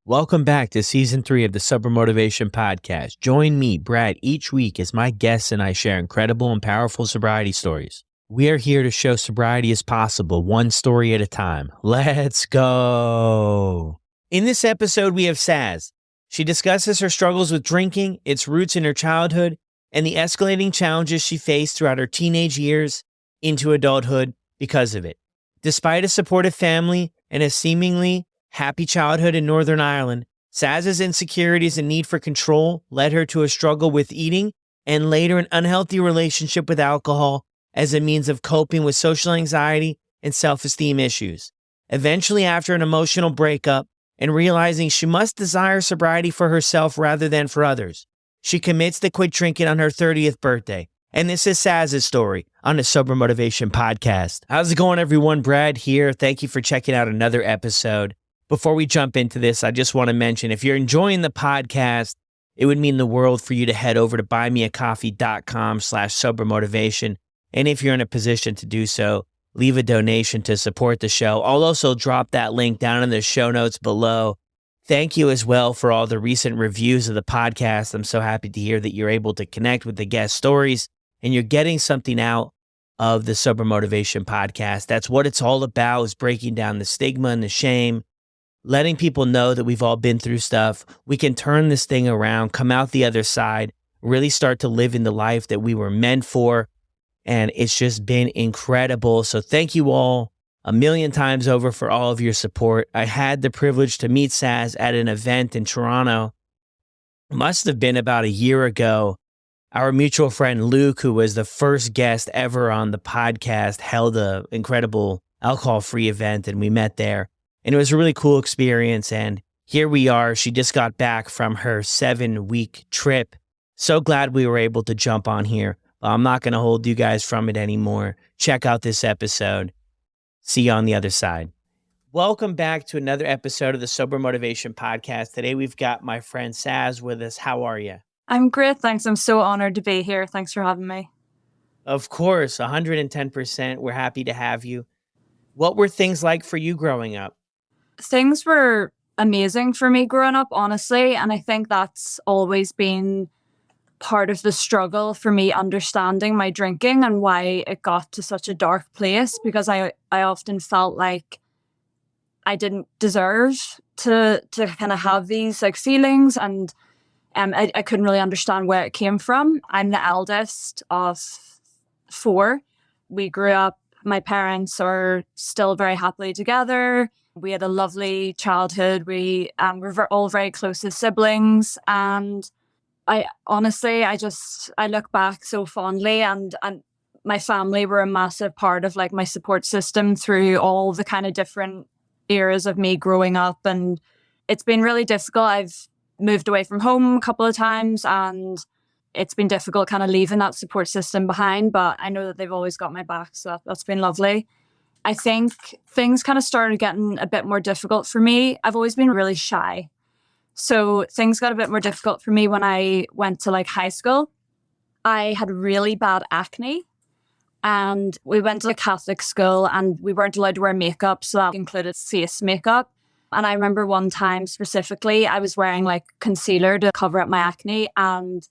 Welcome back to Season 3 of the Sober Motivation Podcast. Join me, Brad, each week as my guests and I share incredible and powerful sobriety stories. We are here to show sobriety is possible, one story at a time. Let's go. In this episode, we have Saz. She discusses her struggles with drinking, its roots in her childhood, and the escalating challenges she faced throughout her teenage years into adulthood because of it. Despite a supportive family and a seemingly happy childhood in Northern Ireland, Saz's insecurities and need for control led her to a struggle with eating and later an unhealthy relationship with alcohol as a means of coping with social anxiety and self-esteem issues. Eventually, after an emotional breakup and realizing she must desire sobriety for herself rather than for others, she commits to quit drinking on her 30th birthday. And this is Saz's story on the Sober Motivation Podcast. How's it going, everyone? Brad here. Thank you for checking out another episode. Before we jump into this, I just want to mention, if you're enjoying the podcast, it would mean the world for you to head over to buymeacoffee.com/sobermotivation. And if you're in a position to do so, leave a donation to support the show. I'll also drop that link down in the show notes below. Thank you as well for all the recent reviews of the podcast. I'm so happy to hear that you're able to connect with the guest stories and you're getting something out of the Sober Motivation Podcast. That's what it's all about, is breaking down the stigma and the shame, letting people know that we've all been through stuff. We can turn this thing around, come out the other side, really start to live in the life that we were meant for. And it's just been incredible. So thank you all a million times over for all of your support. I had the privilege to meet Saz at an event in Toronto. It must have been about a year ago. Our mutual friend Luke, who was the first guest ever on the podcast, held an incredible alcohol-free event, and we met there. And it was a really cool experience, and here we are. She just got back from her 7-week trip. So glad we were able to jump on here. I'm not going to hold you guys from it anymore. Check out this episode. See you on the other side. Welcome back to another episode of the Sober Motivation Podcast. Today we've got my friend Saz with us. How are you? I'm great, thanks. I'm so honored to be here. Thanks for having me. Of course, 110%. We're happy to have you. What were things like for you growing up? Things were amazing for me growing up, honestly, and I think that's always been part of the struggle for me understanding my drinking and why it got to such a dark place, because I often felt like I didn't deserve to kind of have these like feelings, and I couldn't really understand where it came from. I'm the eldest of 4. We grew up, my parents are still very happily together. We had a lovely childhood. We were all very close as siblings. And I honestly, I look back so fondly, and my family were a massive part of like my support system through all the kind of different eras of me growing up. And it's been really difficult. I've moved away from home a couple of times, and it's been difficult kind of leaving that support system behind, but I know that they've always got my back. So that's been lovely. I think things kind of started getting a bit more difficult for me. I've always been really shy. So things got a bit more difficult for me when I went to like high school. I had really bad acne, and we went to a Catholic school and we weren't allowed to wear makeup. So that included face makeup. And I remember one time specifically, I was wearing like concealer to cover up my acne, and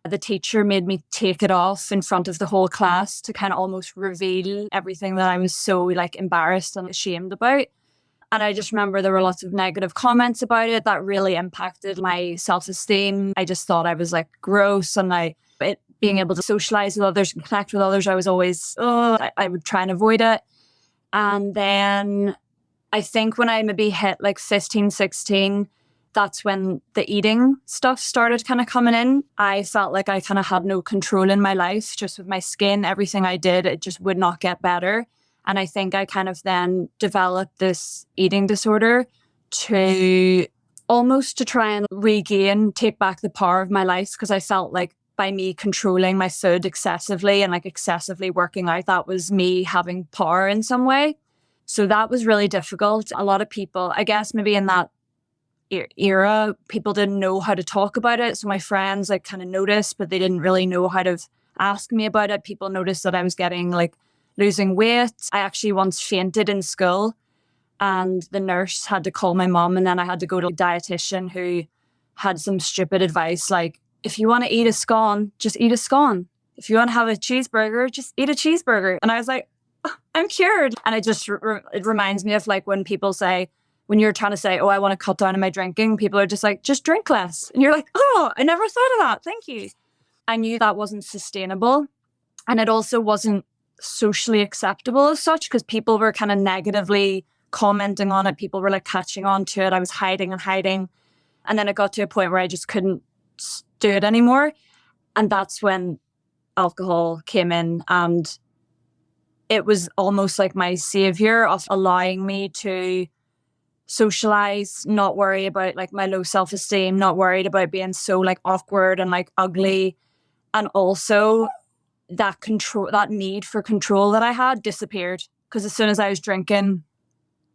the teacher made me take it off in front of the whole class to kind of almost reveal everything that I was so like embarrassed and ashamed about. And I just remember there were lots of negative comments about it that really impacted my self-esteem. I just thought I was like gross, and being able to socialize with others and connect with others, I was always, I would try and avoid it. And then I think when I maybe hit like 15, 16, that's when the eating stuff started kind of coming in. I felt like I kind of had no control in my life, just with my skin, everything I did, it just would not get better. And I think I kind of then developed this eating disorder to almost to try and take back the power of my life, because I felt like by me controlling my food excessively and like excessively working out, that was me having power in some way. So that was really difficult. A lot of people, I guess maybe in that era, people didn't know how to talk about it. So my friends like kind of noticed, but they didn't really know how to ask me about it. People noticed that I was losing weight. I actually once fainted in school, and the nurse had to call my mom, and then I had to go to a dietitian who had some stupid advice like, if you want to eat a scone, just eat a scone. If you want to have a cheeseburger, just eat a cheeseburger. And I was like, I'm cured. And it just it reminds me of like when people say, when you're trying to say, oh, I want to cut down on my drinking, people are just like, just drink less. And you're like, oh, I never thought of that. Thank you. I knew that wasn't sustainable. And it also wasn't socially acceptable as such, because people were kind of negatively commenting on it. People were like catching on to it. I was hiding and hiding. And then it got to a point where I just couldn't do it anymore. And that's when alcohol came in, and it was almost like my savior of allowing me to socialize, not worry about like my low self-esteem, not worried about being so like awkward and like ugly. And also that control, that need for control that I had disappeared, because as soon as I was drinking,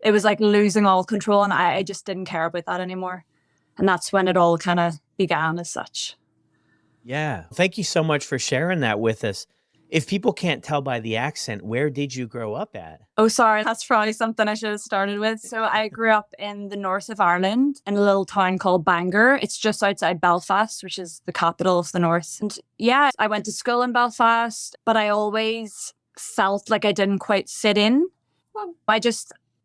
it was like losing all control, and I just didn't care about that anymore. And that's when it all kind of began as such. Yeah. Thank you so much for sharing that with us. If people can't tell by the accent, where did you grow up at? Oh, sorry. That's probably something I should have started with. So I grew up in the north of Ireland in a little town called Bangor. It's just outside Belfast, which is the capital of the north. And yeah, I went to school in Belfast, but I always felt like I didn't quite fit in.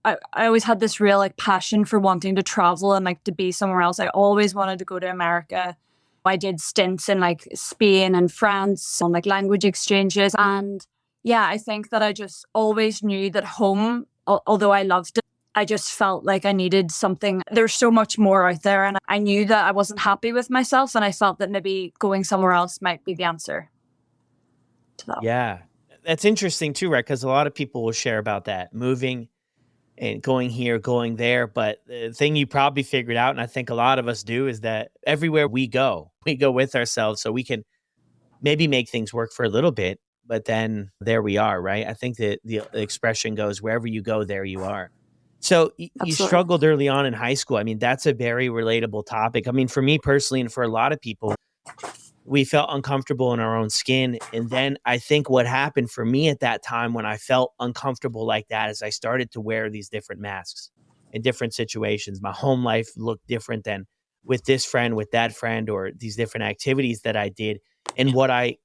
I always had this real like passion for wanting to travel and like to be somewhere else. I always wanted to go to America. I did stints in like Spain and France on like language exchanges. And yeah, I think that I just always knew that home, although I loved it, I just felt like I needed something. There's so much more out there. And I knew that I wasn't happy with myself. And I felt that maybe going somewhere else might be the answer to that. Yeah. That's interesting too, right? Because a lot of people will share about that, moving and going here, going there. But the thing you probably figured out, and I think a lot of us do, is that everywhere we go with ourselves, so we can maybe make things work for a little bit, but then there we are, right? I think that the expression goes, wherever you go, there you are. So you Absolutely. struggled early on in high school. I mean, that's a very relatable topic. I mean, for me personally, and for a lot of people, we felt uncomfortable in our own skin. And then I think what happened for me at that time when I felt uncomfortable like that is I started to wear these different masks in different situations. My home life looked different than with this friend, with that friend, or these different activities that I did. And what I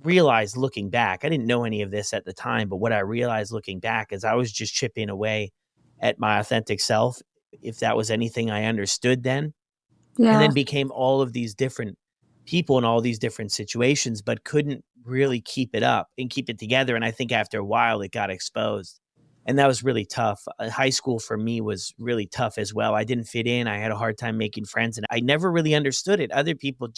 realized looking back, I didn't know any of this at the time, but what I realized looking back is I was just chipping away at my authentic self, if that was anything I understood then, and Yeah. then became all of these different people in all these different situations, but couldn't really keep it up and keep it together. And I think after a while, it got exposed. And that was really tough. High school for me was really tough as well. I didn't fit in. I had a hard time making friends, and I never really understood it. Other people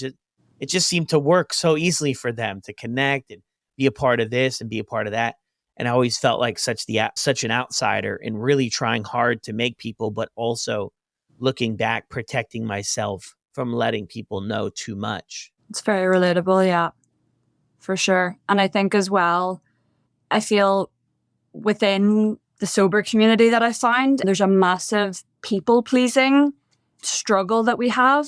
it just seemed to work so easily for them to connect and be a part of this and be a part of that. And I always felt like such an outsider and really trying hard to make people, but also looking back, protecting myself from letting people know too much. It's very relatable. Yeah, for sure. And I think as well, I feel within the sober community that I find, there's a massive people pleasing struggle that we have.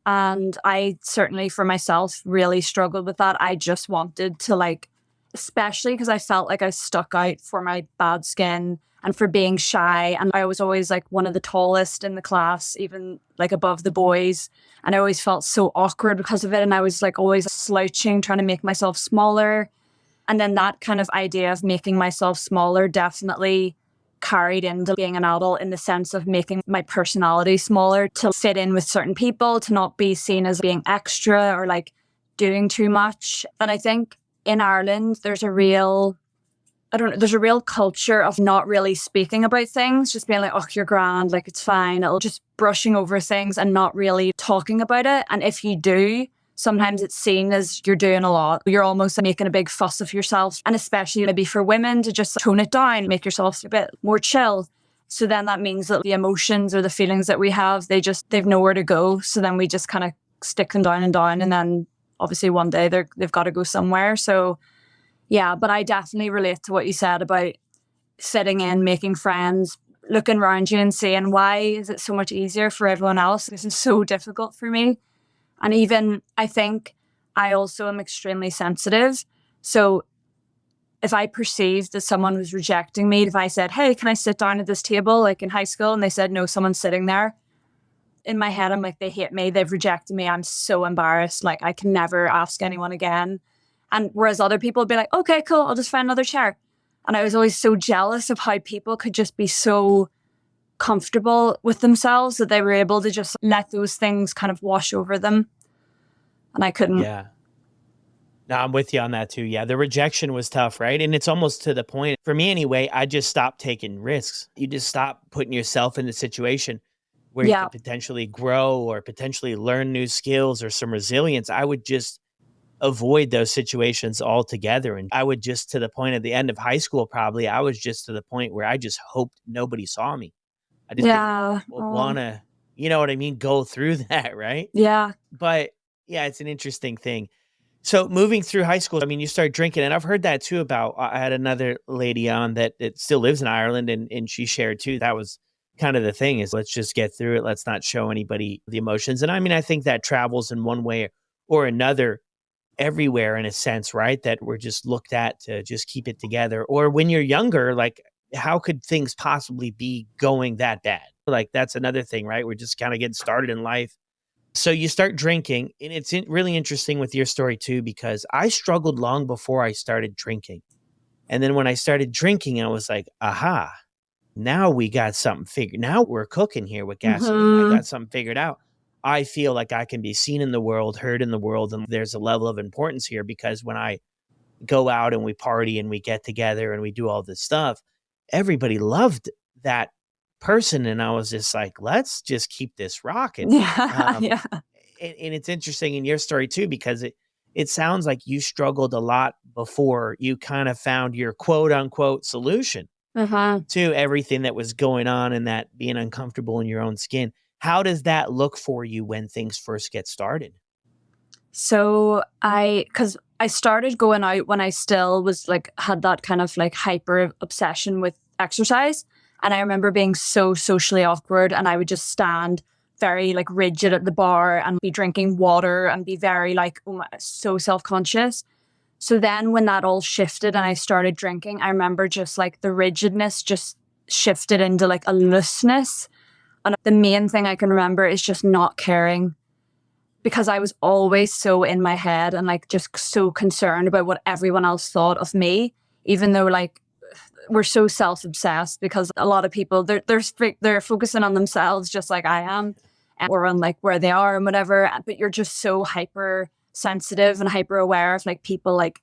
And I certainly for myself really struggled with that. I just wanted to like, especially because I felt like I stuck out for my bad skin and for being shy. And I was always like one of the tallest in the class, even like above the boys. And I always felt so awkward because of it. And I was like always slouching, trying to make myself smaller. And then that kind of idea of making myself smaller definitely carried into being an adult, in the sense of making my personality smaller to fit in with certain people, to not be seen as being extra or like doing too much. And I think in Ireland, there's a real culture of not really speaking about things, just being like, oh, you're grand, like it's fine. It'll just brushing over things and not really talking about it. And if you do, sometimes it's seen as you're doing a lot. You're almost making a big fuss of yourself. And especially maybe for women, to just tone it down, make yourself a bit more chill. So then that means that the emotions or the feelings that we have, they've nowhere to go. So then we just kind of stick them down. And then obviously one day they've got to go somewhere. So yeah, but I definitely relate to what you said about fitting in, making friends, looking around you and saying, why is it so much easier for everyone else? This is so difficult for me. And even I think I also am extremely sensitive. So if I perceived that someone was rejecting me, if I said, hey, can I sit down at this table, like in high school, and they said, no, someone's sitting there, in my head, I'm like, they hate me, they've rejected me, I'm so embarrassed, like I can never ask anyone again. And whereas other people would be like, okay, cool, I'll just find another chair. And I was always so jealous of how people could just be so comfortable with themselves that they were able to just let those things kind of wash over them. And I couldn't. Yeah. No, I'm with you on that too. Yeah, the rejection was tough, right? And it's almost to the point, for me anyway, I just stopped taking risks. You just stop putting yourself in the situation where you Yeah. could potentially grow or potentially learn new skills or some resilience. I would just avoid those situations altogether. And I would just, to the point at the end of high school, probably, I was just to the point where I just hoped nobody saw me. I just didn't Yeah. want to, you know what I mean? Go through that, right? Yeah. But yeah, it's an interesting thing. So moving through high school, I mean, you start drinking, and I've heard that too about, I had another lady on that still lives in Ireland, and she shared too. That was kind of the thing, is let's just get through it. Let's not show anybody the emotions. And I mean, I think that travels in one way or another everywhere in a sense, right? That we're just looked at to just keep it together. Or when you're younger, like, how could things possibly be going that bad? Like, that's another thing, right? We're just kind of getting started in life. So you start drinking, and it's really interesting with your story too, because I struggled long before I started drinking. And then when I started drinking, I was like, aha, now we got something figured. Now we're cooking here with gasoline. I Mm-hmm. got something figured out. I feel like I can be seen in the world, heard in the world. And there's a level of importance here, because when I go out and we party and we get together and we do all this stuff, everybody loved that person. And I was just like, let's just keep this rocking. Yeah. Um, Yeah. and it's interesting in your story too, because it sounds like you struggled a lot before you kind of found your quote unquote solution Uh-huh. to everything that was going on and that being uncomfortable in your own skin. How does that look for you when things first get started? So because I started going out when I still was like, had that kind of like hyper obsession with exercise. And I remember being so socially awkward, and I would just stand very like rigid at the bar and be drinking water and be very like, oh my, so self-conscious. So then when that all shifted and I started drinking, I remember just like the rigidness just shifted into like a looseness. And the main thing I can remember is just not caring, because I was always so in my head and like just so concerned about what everyone else thought of me, even though like we're so self-obsessed, because a lot of people they're focusing on themselves just like I am, or on like where they are and whatever, but you're just so hyper sensitive and hyper aware of like people like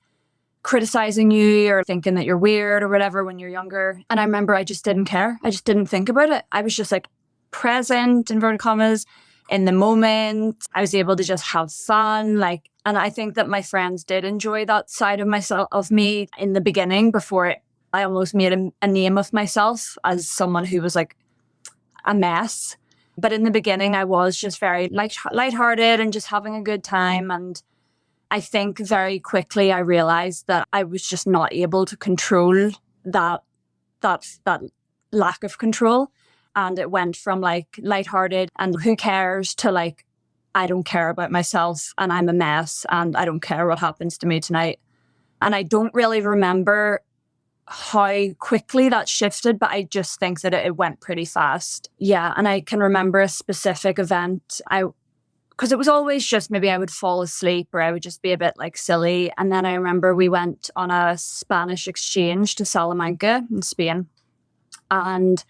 criticizing you or thinking that you're weird or whatever when you're younger. And I remember I just didn't care. I just didn't think about it. I was just like present, inverted commas, in the moment. I was able to just have fun. Like, and I think that my friends did enjoy that side of myself, of me, in the beginning, before I almost made a name of myself as someone who was like a mess. But in the beginning, I was just very lighthearted and just having a good time. And I think very quickly I realized that I was just not able to control that that lack of control. And it went from like lighthearted and who cares to like, I don't care about myself and I'm a mess and I don't care what happens to me tonight. And I don't really remember how quickly that shifted, but I just think that it went pretty fast. Yeah. And I can remember a specific event. Because it was always just maybe I would fall asleep or I would just be a bit like silly. And then I remember we went on a Spanish exchange to Salamanca in Spain. And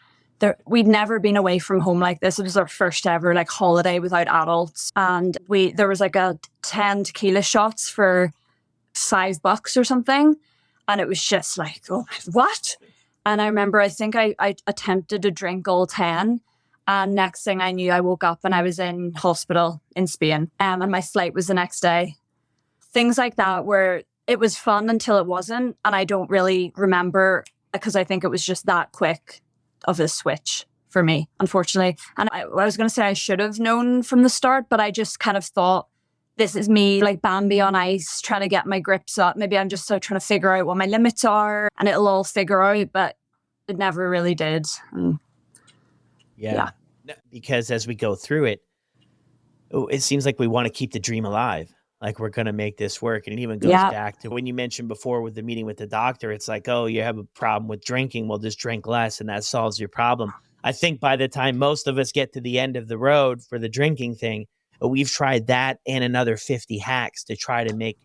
we'd never been away from home like this. It was our first ever like holiday without adults. And there was like a 10 tequila shots for $5 or something. And it was just like, oh, what? And I remember, I think I attempted to drink all 10. And next thing I knew, I woke up and I was in hospital in Spain. And my flight was the next day. Things like that, where it was fun until it wasn't. And I don't really remember, because I think it was just that quick of a switch for me, unfortunately. And I was going to say I should have known from the start, but I just kind of thought, this is me like Bambi on ice, trying to get my grips up. Maybe I'm just so trying to figure out what my limits are and it'll all figure out, but it never really did. Yeah. Because as we go through it, it seems like we want to keep the dream alive. like, we're going to make this work. And it even goes Yeah. back to when you mentioned before with the meeting with the doctor, it's like, oh, you have a problem with drinking. Well, just drink less and that solves your problem. I think by the time most of us get to the end of the road for the drinking thing, we've tried that and another 50 hacks to try to make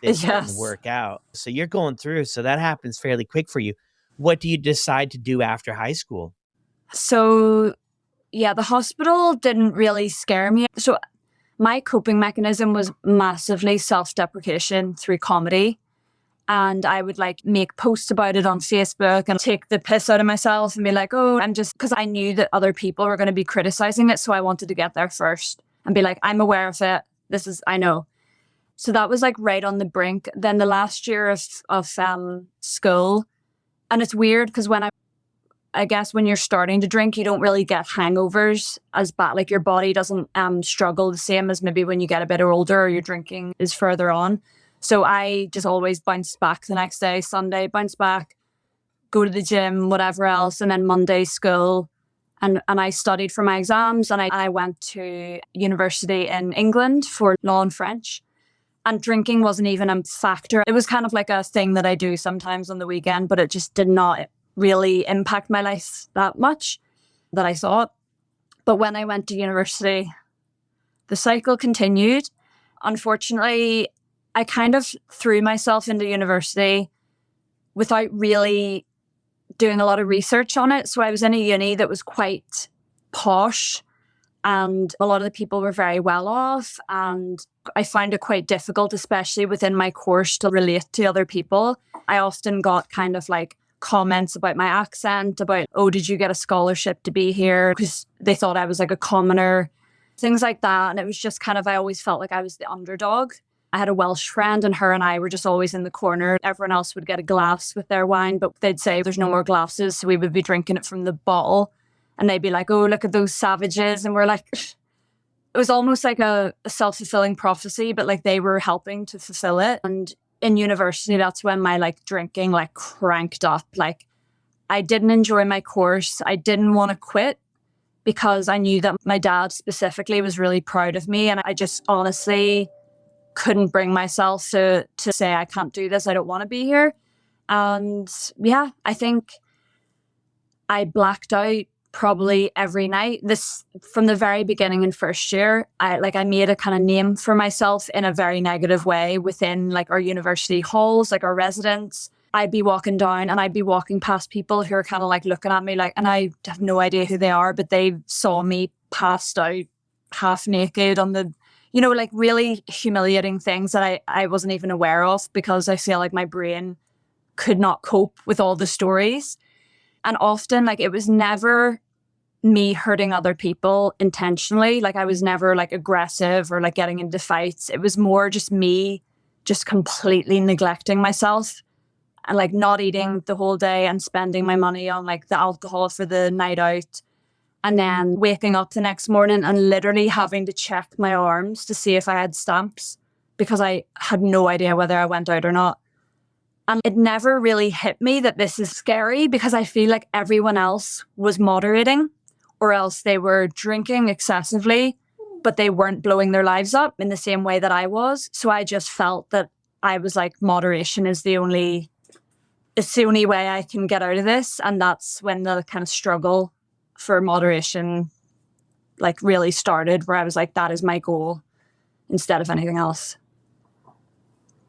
this thing Yes. work out. So you're going through. So that happens fairly quick for you. What do you decide to do after high school? So, yeah, the hospital didn't really scare me. So, my coping mechanism was massively self deprecation through comedy. And I would like make posts about it on Facebook and take the piss out of myself and be like, oh, I'm just because I knew that other people were going to be criticizing it. So I wanted to get there first and be like, I'm aware of it. I know. So that was like right on the brink. Then the last year of school. And it's weird because I guess when you're starting to drink, you don't really get hangovers as bad. Like your body doesn't struggle the same as maybe when you get a bit older or your drinking is further on. So I just always bounce back the next day, Sunday, bounce back, go to the gym, whatever else. And then Monday, school. And I studied for my exams and I went to university in England for law and French. And drinking wasn't even a factor. It was kind of like a thing that I do sometimes on the weekend, but it just did not really impact my life that much that I thought. But when I went to university, the cycle continued. Unfortunately, I kind of threw myself into university without really doing a lot of research on it. So I was in a uni that was quite posh and a lot of the people were very well off. And I found it quite difficult, especially within my course, to relate to other people. I often got kind of like comments about my accent, about, oh, did you get a scholarship to be here? Because they thought I was like a commoner, things like that. And it was just kind of, I always felt like I was the underdog. I had a Welsh friend and her and I were just always in the corner. Everyone else would get a glass with their wine, but they'd say there's no more glasses. So we would be drinking it from the bottle and they'd be like, oh, look at those savages. And we're like, it was almost like a self-fulfilling prophecy, but like they were helping to fulfill it. And in university, that's when my like drinking like cranked up. Like I didn't enjoy my course. I didn't want to quit because I knew that my dad specifically was really proud of me. And I just honestly couldn't bring myself to say, I can't do this. I don't want to be here. And yeah, I think I blacked out probably every night. This from the very beginning in first year, I made a kind of name for myself in a very negative way within like our university halls, like our residence. I'd be walking down and I'd be walking past people who are kind of like looking at me like, and I have no idea who they are, but they saw me passed out half naked on the, like really humiliating things that I wasn't even aware of because I feel like my brain could not cope with all the stories. And often like it was never me hurting other people intentionally. Like I was never like aggressive or like getting into fights. It was more just me just completely neglecting myself and like not eating the whole day and spending my money on like the alcohol for the night out. And then waking up the next morning and literally having to check my arms to see if I had stamps because I had no idea whether I went out or not. And it never really hit me that this is scary because I feel like everyone else was moderating or else they were drinking excessively, but they weren't blowing their lives up in the same way that I was. So I just felt that I was like, moderation is it's the only way I can get out of this. And that's when the kind of struggle for moderation like really started, where I was like, that is my goal instead of anything else.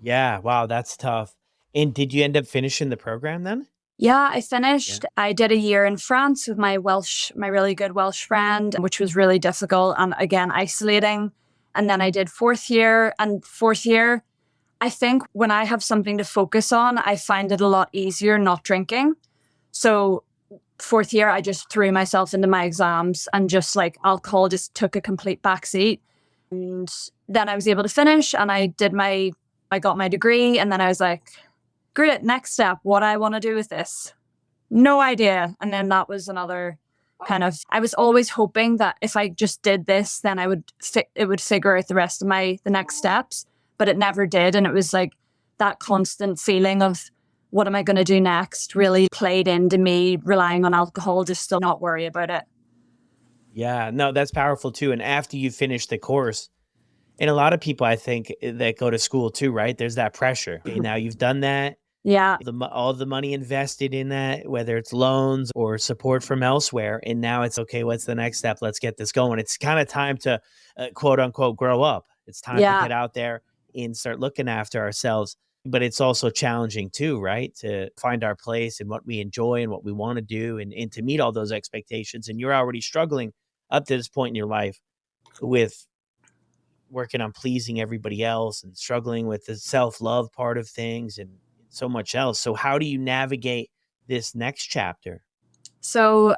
Yeah. Wow. That's tough. And did you end up finishing the program then? Yeah, I finished. Yeah. I did a year in France with my really good Welsh friend, which was really difficult and again, isolating. And then I did fourth year, I think when I have something to focus on, I find it a lot easier not drinking. So fourth year, I just threw myself into my exams and just like alcohol just took a complete backseat. And then I was able to finish and I got my degree. And then I was like, great, next step, what I want to do with this. No idea. And then that was another kind of, I was always hoping that if I just did this, then it would figure out the rest of the next steps, but it never did. And it was like that constant feeling of, what am I going to do next really played into me relying on alcohol just to not worry about it. Yeah, no, that's powerful too. And after you finish the course, And a lot of people, I think, that go to school too, right? There's that pressure. Okay, now you've done that. Yeah. All the money invested in that, whether it's loans or support from elsewhere. And now it's okay, what's the next step? Let's get this going. It's kind of time to quote unquote grow up. It's time to Yeah. get out there and start looking after ourselves. But it's also challenging too, right? To find our place and what we enjoy and what we want to do and to meet all those expectations. And you're already struggling up to this point in your life with working on pleasing everybody else and struggling with the self-love part of things and so much else. So how do you navigate this next chapter? So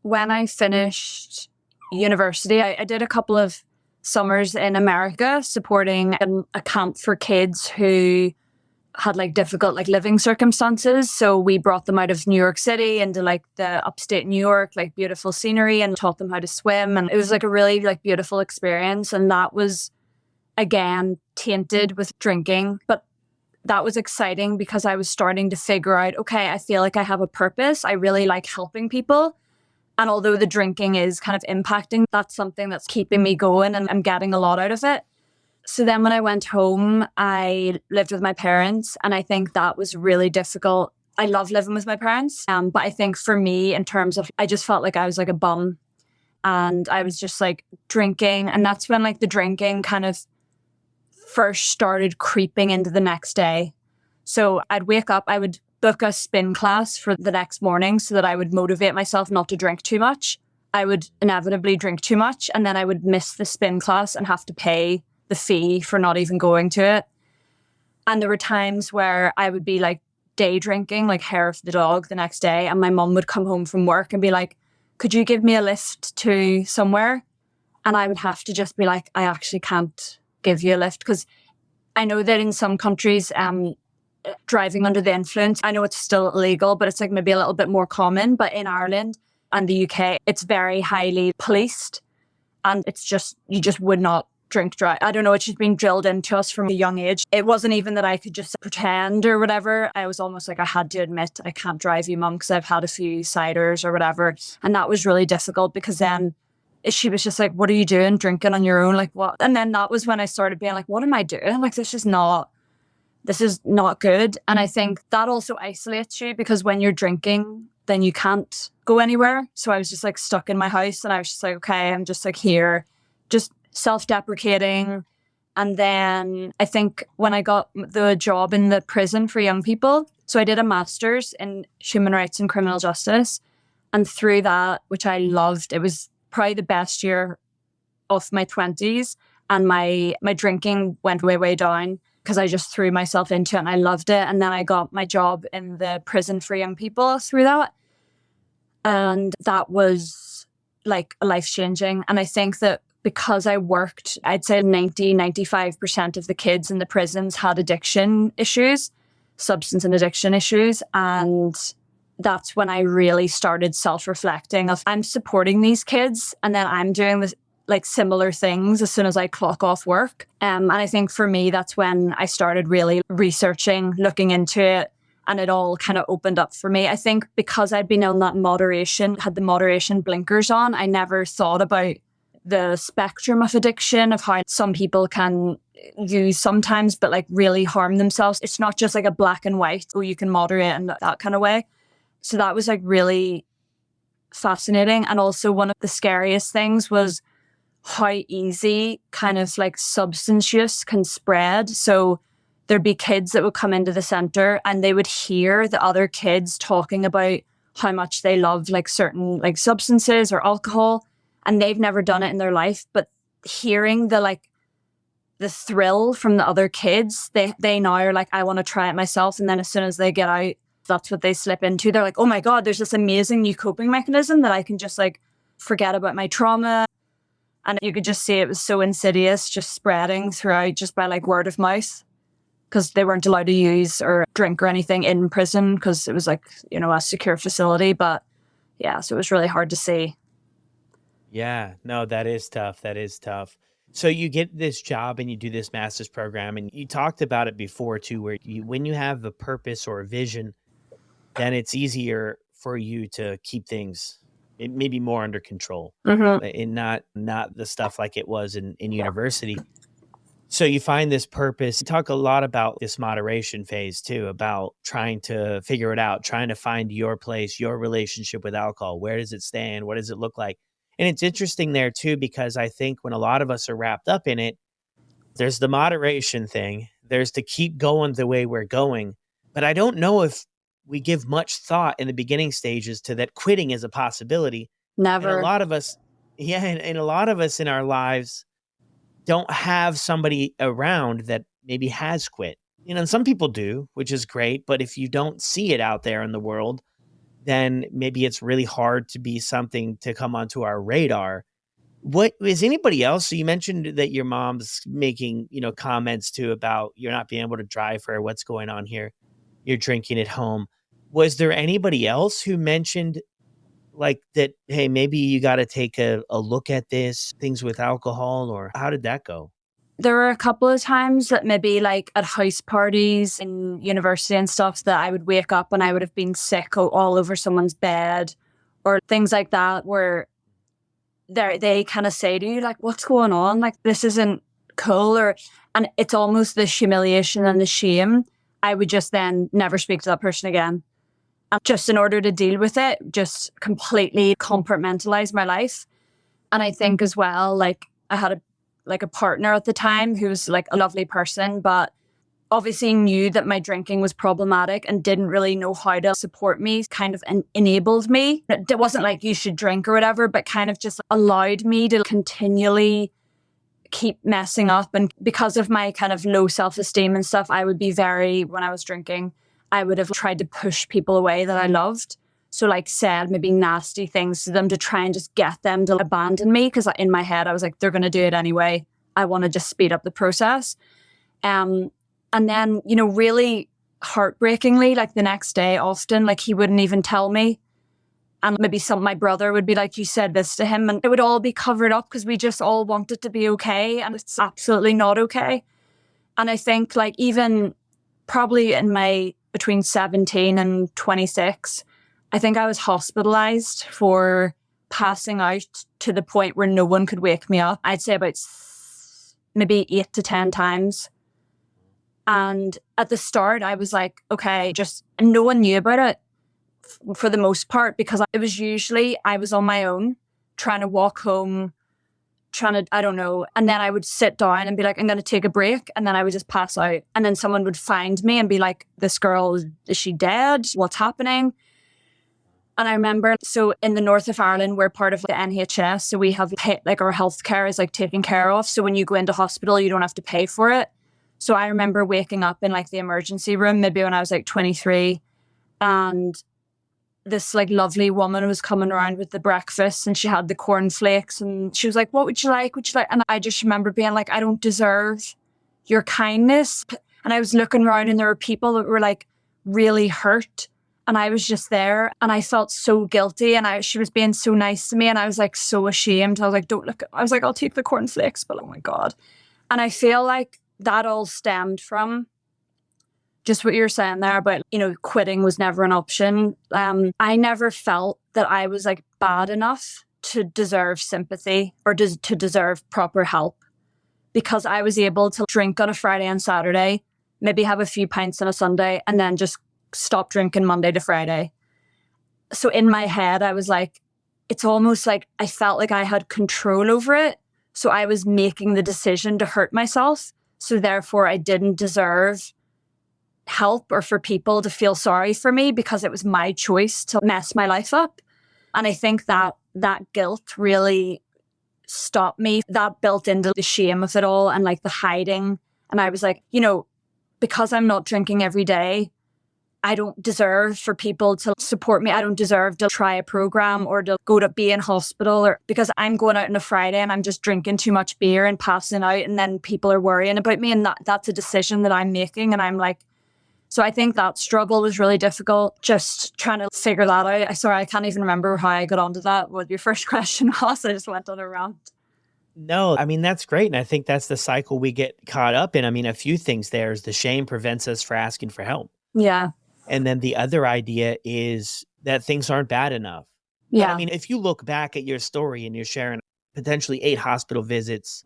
when I finished university, I did a couple of summers in America supporting a camp for kids who had like difficult like living circumstances. So we brought them out of New York City into like the upstate New York, like beautiful scenery, and taught them how to swim. And it was like a really like beautiful experience. And that was again tainted with drinking. But that was exciting because I was starting to figure out, okay, I feel like I have a purpose. I really like helping people. And although the drinking is kind of impacting, that's something that's keeping me going and I'm getting a lot out of it. So then when I went home, I lived with my parents, and I think that was really difficult. I love living with my parents, but I think for me, in terms of, I just felt like I was like a bum, and I was just like drinking. And that's when like the drinking kind of first started creeping into the next day. So I'd wake up, I would book a spin class for the next morning so that I would motivate myself not to drink too much. I would inevitably drink too much, and then I would miss the spin class and have to pay the fee for not even going to it. And there were times where I would be like day drinking, like hair of the dog the next day. And my mum would come home from work and be like, could you give me a lift to somewhere? And I would have to just be like, I actually can't give you a lift. Because I know that in some countries, driving under the influence, I know it's still illegal, but it's like maybe a little bit more common. But in Ireland and the UK, it's very highly policed. And it's just, you just would not drink drive. I don't know, it's just been drilled into us from a young age. It wasn't even that I could just pretend or whatever. I was almost like, I had to admit, I can't drive you, mum, because I've had a few ciders or whatever. And that was really difficult because then she was just like, what are you doing drinking on your own? Like what? And then that was when I started being like, what am I doing? Like, this is not good. And I think that also isolates you because when you're drinking, then you can't go anywhere. So I was just like stuck in my house and I was just like, okay, I'm just like here, just self-deprecating. And then I think when I got the job in the prison for young people, so I did a master's in human rights and criminal justice. And through that, which I loved, it was probably the best year of my 20s. And my drinking went way, way down because I just threw myself into it and I loved it. And then I got my job in the prison for young people through that. And that was like life-changing. And I think that because I worked, I'd say 95% of the kids in the prisons had addiction issues, substance and addiction issues. And that's when I really started self-reflecting of I'm supporting these kids and then I'm doing this like similar things as soon as I clock off work. And I think for me, that's when I started really researching, looking into it, and it all kind of opened up for me. I think because I'd been on that moderation, had the moderation blinkers on, I never thought about the spectrum of addiction, of how some people can use sometimes, but like really harm themselves. It's not just like a black and white, oh, you can moderate in that kind of way. So that was like really fascinating. And also one of the scariest things was how easy kind of like substance use can spread. So there'd be kids that would come into the center and they would hear the other kids talking about how much they love like certain like substances or alcohol, and they've never done it in their life. But hearing the thrill from the other kids, they now are like, I want to try it myself. And then as soon as they get out, that's what they slip into. They're like, oh my God, there's this amazing new coping mechanism that I can just like forget about my trauma. And you could just see it was so insidious, just spreading throughout just by like word of mouth, because they weren't allowed to use or drink or anything in prison because it was like, you know, a secure facility. But yeah, so it was really hard to see. Yeah, no, that is tough. That is tough. So you get this job and you do this master's program, and you talked about it before too, where when you have a purpose or a vision, then it's easier for you to keep things maybe more under control, Mm-hmm. and not the stuff like it was in university. So you find this purpose. You talk a lot about this moderation phase too, about trying to figure it out, trying to find your place, your relationship with alcohol. Where does it stand? What does it look like? And it's interesting there too, because I think when a lot of us are wrapped up in it, there's the moderation thing, there's to keep going the way we're going. But I don't know if we give much thought in the beginning stages to that quitting is a possibility. And a Never. lot of us, yeah, and a lot of us in our lives don't have somebody around that maybe has quit. And some people do, which is great. But if you don't see it out there in the world, then maybe it's really hard to be something to come onto our radar. What is anybody else? So you mentioned that your mom's making, comments too about you're not being able to drive her. What's going on here? You're drinking at home. Was there anybody else who mentioned like that, hey, maybe you got to take a look at this, things with alcohol, or how did that go? There were a couple of times that maybe like at house parties in university and stuff that I would wake up and I would have been sick all over someone's bed or things like that where they kind of say to you like, what's going on? Like, this isn't cool. And it's almost the humiliation and the shame. I would just then never speak to that person again. And just in order to deal with it, just completely compartmentalize my life. And I think as well, like I had a partner at the time who was like a lovely person, but obviously knew that my drinking was problematic and didn't really know how to support me, kind of enabled me. It wasn't like you should drink or whatever, but kind of just allowed me to continually keep messing up. And because of my kind of low self-esteem and stuff, I would be when I was drinking, I would have tried to push people away that I loved. So like said maybe nasty things to them to try and just get them to abandon me. Because in my head, I was like, they're going to do it anyway. I want to just speed up the process. And then, really heartbreakingly, like the next day, often, like he wouldn't even tell me. And maybe my brother would be like, you said this to him. And it would all be covered up because we just all want it to be okay. And it's absolutely not okay. And I think like even probably between 17 and 26, I think I was hospitalized for passing out to the point where no one could wake me up. I'd say about maybe 8 to 10 times. And at the start, I was like, okay, and no one knew about it for the most part, because it was usually I was on my own trying to walk home, I don't know. And then I would sit down and be like, I'm going to take a break. And then I would just pass out. And then someone would find me and be like, this girl, is she dead? What's happening? And I remember, so in the north of Ireland, we're part of the NHS. So we have like our healthcare is like taken care of. So when you go into hospital, you don't have to pay for it. So I remember waking up in like the emergency room, maybe when I was like 23, and this like lovely woman was coming around with the breakfast and she had the cornflakes and she was like, what would you like? Would you like? And I just remember being like, I don't deserve your kindness. And I was looking around and there were people that were like really hurt. And I was just there and I felt so guilty and she was being so nice to me and I was like so ashamed. I was like, don't look. I was like, I'll take the cornflakes, but oh my God. And I feel like that all stemmed from just what you're saying there about, quitting was never an option. I never felt that I was like bad enough to deserve sympathy or to deserve proper help, because I was able to drink on a Friday and Saturday, maybe have a few pints on a Sunday, and then just stop drinking Monday to Friday. So in my head, I was like, it's almost like I felt like I had control over it. So I was making the decision to hurt myself. So therefore, I didn't deserve help or for people to feel sorry for me because it was my choice to mess my life up. And I think that guilt really stopped me. That built into the shame of it all and like the hiding. And I was like, because I'm not drinking every day, I don't deserve for people to support me. I don't deserve to try a program or to go to be in hospital, or because I'm going out on a Friday and I'm just drinking too much beer and passing out and then people are worrying about me. And that's a decision that I'm making. And I'm like, so I think that struggle was really difficult, just trying to figure that out. Sorry, I can't even remember how I got onto that. What your first question was. I just went on a rant. No, I mean, that's great. And I think that's the cycle we get caught up in. I mean, a few things there is the shame prevents us from asking for help. Yeah. And then the other idea is that things aren't bad enough. Yeah. But I mean, if you look back at your story and you're sharing potentially 8 hospital visits,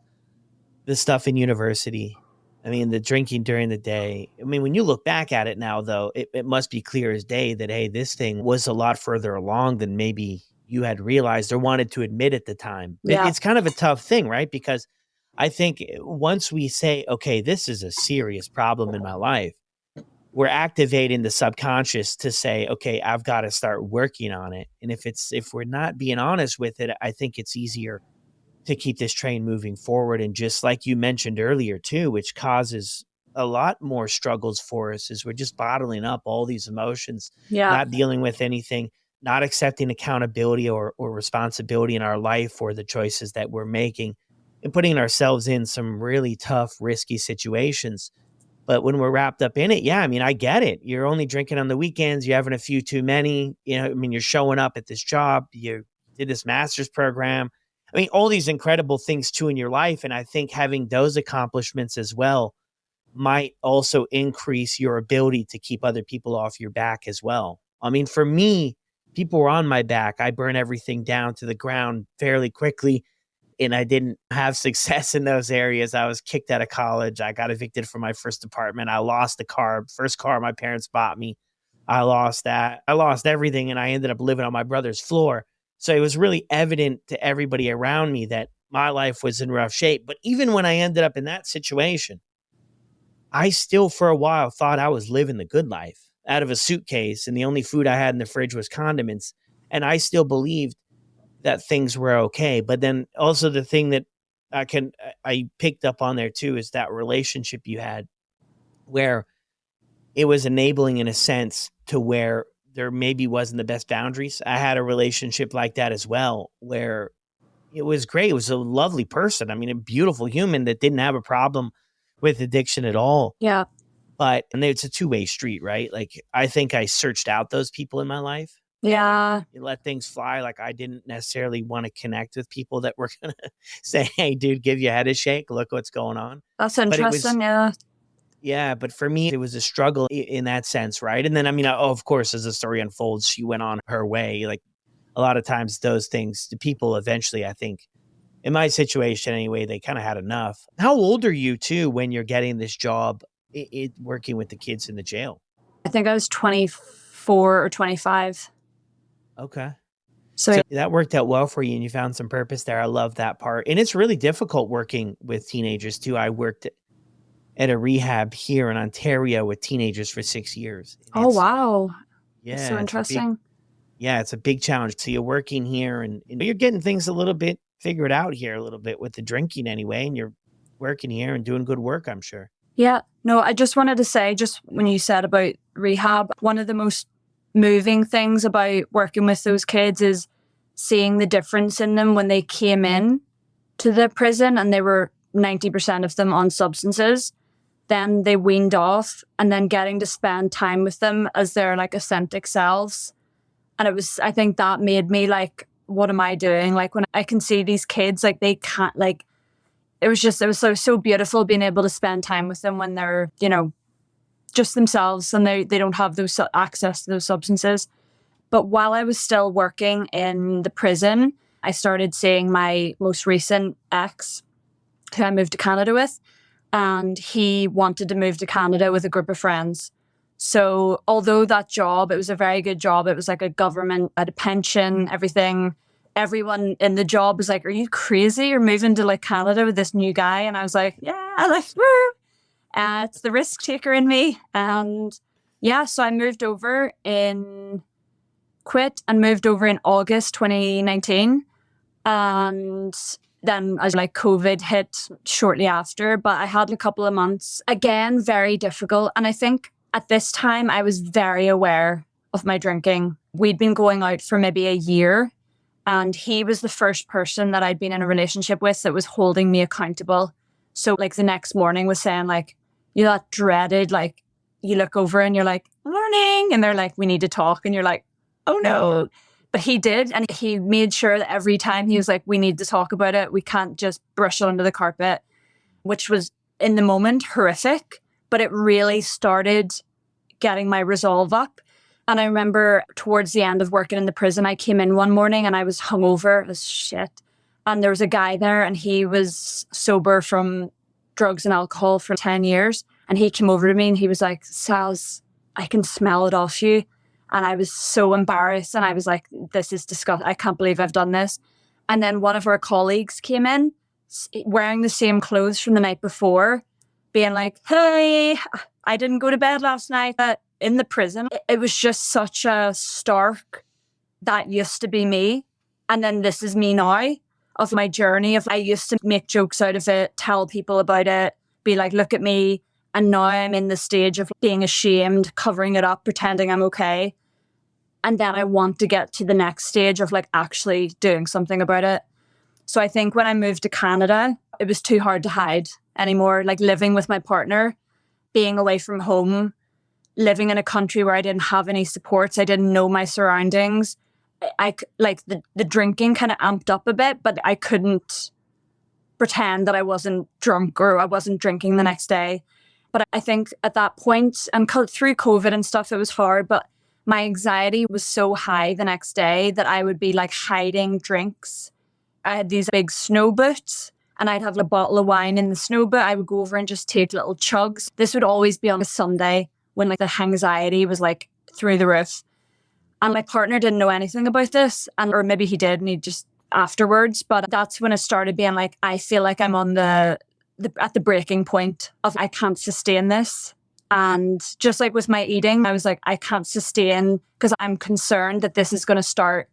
the stuff in university. I mean, the drinking during the day. I mean, when you look back at it now, though, it must be clear as day that, hey, this thing was a lot further along than maybe you had realized or wanted to admit at the time. Yeah. It's kind of a tough thing, right? Because I think once we say, okay, this is a serious problem in my life, we're activating the subconscious to say, okay, I've got to start working on it. And if we're not being honest with it, I think it's easier to keep this train moving forward. And just like you mentioned earlier too, which causes a lot more struggles for us, is we're just bottling up all these emotions, Yeah. not dealing with anything, not accepting accountability or responsibility in our life for the choices that we're making, and putting ourselves in some really tough, risky situations. But when we're wrapped up in it, yeah, I mean, I get it. You're only drinking on the weekends. You're having a few too many. I mean, you're showing up at this job. You did this master's program. I mean, all these incredible things too in your life. And I think having those accomplishments as well might also increase your ability to keep other people off your back as well. I mean, for me, people were on my back. I burn everything down to the ground fairly quickly, and I didn't have success in those areas. I was kicked out of college. I got evicted from my first apartment. I lost the first car my parents bought me. I lost that. I lost everything, and I ended up living on my brother's floor. So it was really evident to everybody around me that my life was in rough shape. But even when I ended up in that situation, I still for a while thought I was living the good life out of a suitcase, and the only food I had in the fridge was condiments. And I still believed that things were okay. But then also the thing that I picked up on there too is that relationship you had, where it was enabling in a sense to where there maybe wasn't the best boundaries. I had a relationship like that as well, where it was great. It was a lovely person. I mean, a beautiful human that didn't have a problem with addiction at all. Yeah. And it's a two-way street, right? Like, I think I searched out those people in my life. Yeah. You let things fly. Like, I didn't necessarily want to connect with people that were going to say, hey, dude, give your head a shake. Look what's going on. That's But it was, interesting. Yeah. yeah, but for me, it was a struggle in that sense, right? And then, I mean, of course, as the story unfolds, she went on her way. Like, a lot of times those things, the people eventually, I think, in my situation anyway, they kind of had enough. How old are you too when you're getting this job working with the kids in the jail? I think I was 24 or 25. Okay. So So that worked out well for you and you found some purpose there. I love that part. And it's really difficult working with teenagers too. I worked at a rehab here in Ontario with teenagers for 6 years. oh wow. That's Yeah, so interesting. it's a big challenge. So you're working here and you're getting things a little bit figured out here a little bit with the drinking anyway. And you're working here and doing good work, I'm sure. Yeah. No, I just wanted to say, just when you said about rehab, one of the most moving things about working with those kids is seeing the difference in them when they came in to the prison and they were 90% of them on substances. Then they weaned off and then getting to spend time with them as their like authentic selves. And I think that made me like, what am I doing? Like when I can see these kids, like they can't like, it was so beautiful being able to spend time with them when they're, just themselves and they don't have those access to those substances. But while I was still working in the prison, I started seeing my most recent ex, who I moved to Canada with, and he wanted to move to Canada with a group of friends. So although that job, it was a very good job, it was like a government, at a pension, everything. Everyone in the job was like, are you crazy? You're moving to like Canada with this new guy. And I was like, yeah, like, woo. It's the risk taker in me. And yeah, so I quit and moved over in August 2019. And then as like COVID hit shortly after, but I had a couple of months, again, very difficult. And I think at this time I was very aware of my drinking. We'd been going out for maybe a year, and he was the first person that I'd been in a relationship with that was holding me accountable. So like the next morning was saying like, you're that dreaded, like you look over and you're like, morning. And they're like, we need to talk. And you're like, oh no. But he did. And he made sure that every time he was like, we need to talk about it. We can't just brush it under the carpet, which was in the moment horrific, but it really started getting my resolve up. And I remember towards the end of working in the prison, I came in one morning and I was hungover as shit. And there was a guy there and he was sober from drugs and alcohol for 10 years. And he came over to me and he was like, Sals, I can smell it off you. And I was so embarrassed. And I was like, this is disgusting. I can't believe I've done this. And then one of our colleagues came in wearing the same clothes from the night before, being like, hey, I didn't go to bed last night. But in the prison, it was just such a stark, that used to be me. And then this is me now, of my journey. Of I used to make jokes out of it, tell people about it, be like, look at me. And now I'm in the stage of being ashamed, covering it up, pretending I'm okay. And then I want to get to the next stage of like actually doing something about it. So I think when I moved to Canada, it was too hard to hide anymore. Like living with my partner, being away from home, living in a country where I didn't have any supports, I didn't know my surroundings. I like the drinking kind of amped up a bit, but I couldn't pretend that I wasn't drunk or I wasn't drinking the next day. But I think at that point, and through COVID and stuff, it was hard, but my anxiety was so high the next day that I would be like hiding drinks. I had these big snow boots and I'd have a bottle of wine in the snow boot. I would go over and just take little chugs. This would always be on a Sunday when like the anxiety was like through the roof. And my partner didn't know anything about this, or maybe he did and he just afterwards. But that's when it started being like, I feel like I'm on at the breaking point of I can't sustain this. And just like with my eating, I was like, I can't sustain because I'm concerned that this is going to start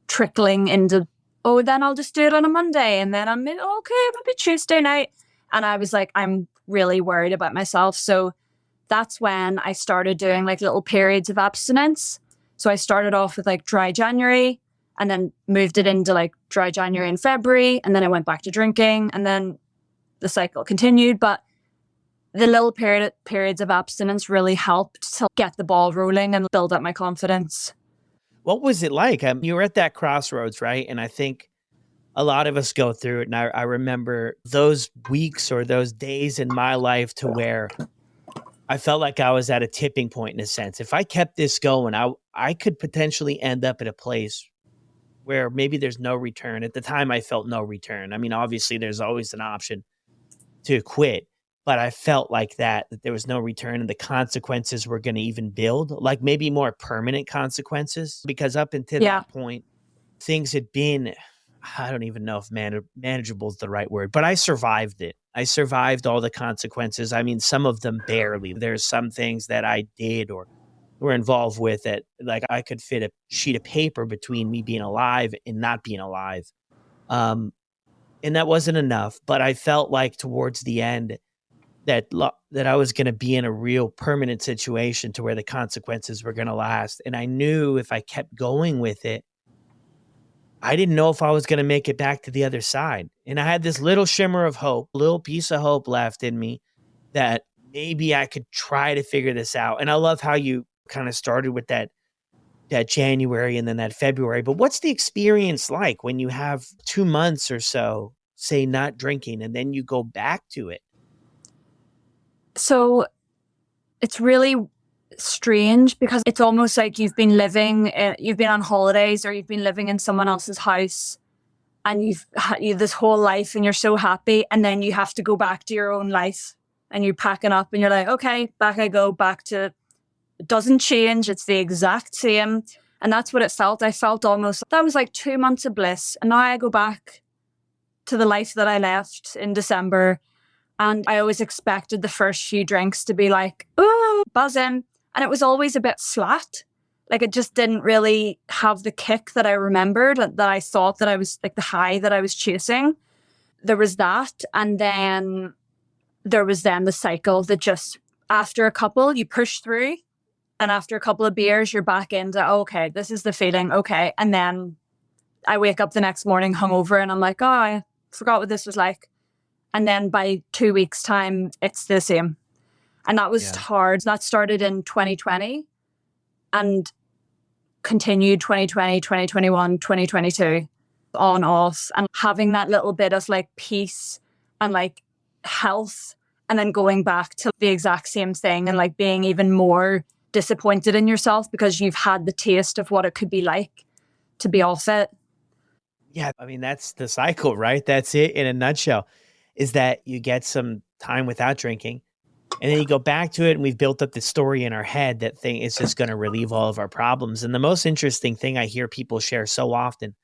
trickling into, oh, then I'll just do it on a Monday. And then maybe Tuesday night. And I was like, I'm really worried about myself. So that's when I started doing like little periods of abstinence. So I started off with like dry January and then moved it into like dry January and February. And then I went back to drinking and then the cycle continued. But the little periods of abstinence really helped to get the ball rolling and build up my confidence. What was it like? You were at that crossroads, right? And I think a lot of us go through it. And I remember those weeks or those days in my life to where I felt like I was at a tipping point in a sense. If I kept this going, I could potentially end up at a place where maybe there's no return. At the time, I felt no return. I mean, obviously, there's always an option to quit, but I felt like that there was no return and the consequences were going to even build, like maybe more permanent consequences, because up until that point, things had been, I don't even know if manageable is the right word, but I survived it. I survived all the consequences. I mean, some of them barely. There's some things that I did or were involved with that, like I could fit a sheet of paper between me being alive and not being alive. And that wasn't enough, but I felt like towards the end that I was going to be in a real permanent situation to where the consequences were going to last. And I knew if I kept going with it, I didn't know if I was going to make it back to the other side. And I had this little shimmer of hope, little piece of hope left in me that maybe I could try to figure this out. And I love how you kind of started with that January and then that February. But what's the experience like when you have 2 months or so, say, not drinking, and then you go back to it? So it's really strange because it's almost like you've been on holidays or you've been living in someone else's house and you've had this whole life and you're so happy, and then you have to go back to your own life and you're packing up and you're like, okay, back I go, back to, it doesn't change, it's the exact same. And that's what it felt. I felt almost, that was like 2 months of bliss. And now I go back to the life that I left in December. And I always expected the first few drinks to be like, ooh, buzzing. And it was always a bit flat. Like it just didn't really have the kick that I remembered, that I thought that I was like the high that I was chasing. There was that. And then there was the cycle that just after a couple, you push through. And after a couple of beers, you're back into, oh, okay, this is the feeling. Okay. And then I wake up the next morning hungover and I'm like, oh, I forgot what this was like. And then by 2 weeks' time, it's the same. And that was hard. That started in 2020 and continued 2020, 2021, 2022, on off. And having that little bit of like peace and like health, and then going back to the exact same thing and like being even more disappointed in yourself because you've had the taste of what it could be like to be off it. Yeah, I mean, that's the cycle, right? That's it in a nutshell, is that you get some time without drinking. And then you go back to it, and we've built up this story in our head that thing is just going to relieve all of our problems. And the most interesting thing I hear people share so often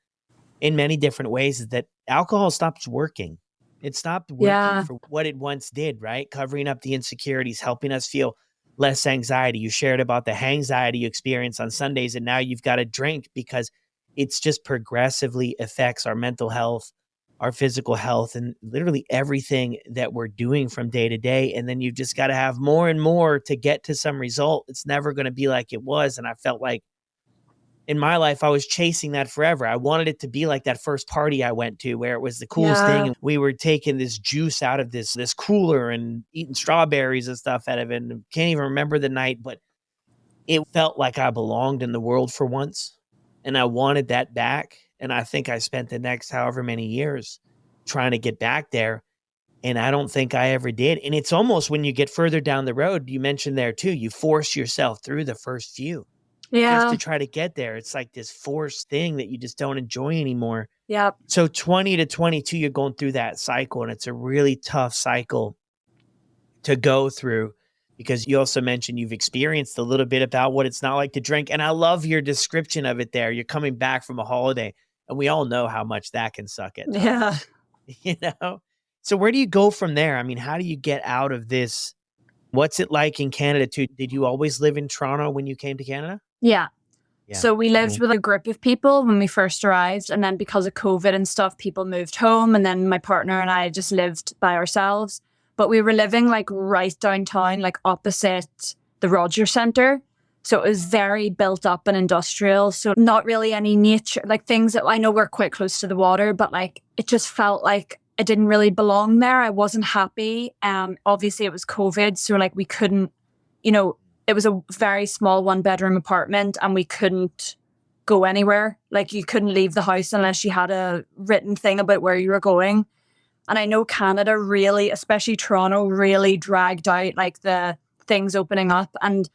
in many different ways is that alcohol stops working. It stopped working Yeah. for what it once did, right? Covering up the insecurities, helping us feel less anxiety. You shared about the anxiety you experience on Sundays, and now you've got to drink because it's just progressively affects our mental health, our physical health, and literally everything that we're doing from day to day. And then you've just got to have more and more to get to some result. It's never going to be like it was. And I felt like in my life, I was chasing that forever. I wanted it to be like that first party I went to where it was the coolest thing. Yeah. And we were taking this juice out of this cooler and eating strawberries and stuff out of it. And can't even remember the night, but it felt like I belonged in the world for once. And I wanted that back. And I think I spent the next however many years trying to get back there. And I don't think I ever did. And it's almost when you get further down the road, you mentioned there too, you force yourself through the first few just Yeah. to try to get there. It's like this forced thing that you just don't enjoy anymore. Yep. So 20 to 22, you're going through that cycle, and it's a really tough cycle to go through because you also mentioned you've experienced a little bit about what it's not like to drink. And I love your description of it there. You're coming back from a holiday, and we all know how much that can suck at Yeah. times, you know? So where do you go from there? I mean, how do you get out of this? What's it like in Canada too? Did you always live in Toronto when you came to Canada? Yeah. Yeah. So we lived with a group of people when we first arrived. And then because of COVID and stuff, people moved home. And then my partner and I just lived by ourselves. But we were living like right downtown, like opposite the Rogers Centre. So it was very built up and industrial. So not really any nature, like things that I know we're quite close to the water, but like it just felt like I didn't really belong there. I wasn't happy. Obviously it was COVID. So like we couldn't, it was a very small 1-bedroom apartment and we couldn't go anywhere. Like you couldn't leave the house unless you had a written thing about where you were going. And I know Canada really, especially Toronto, really dragged out like the things opening up. And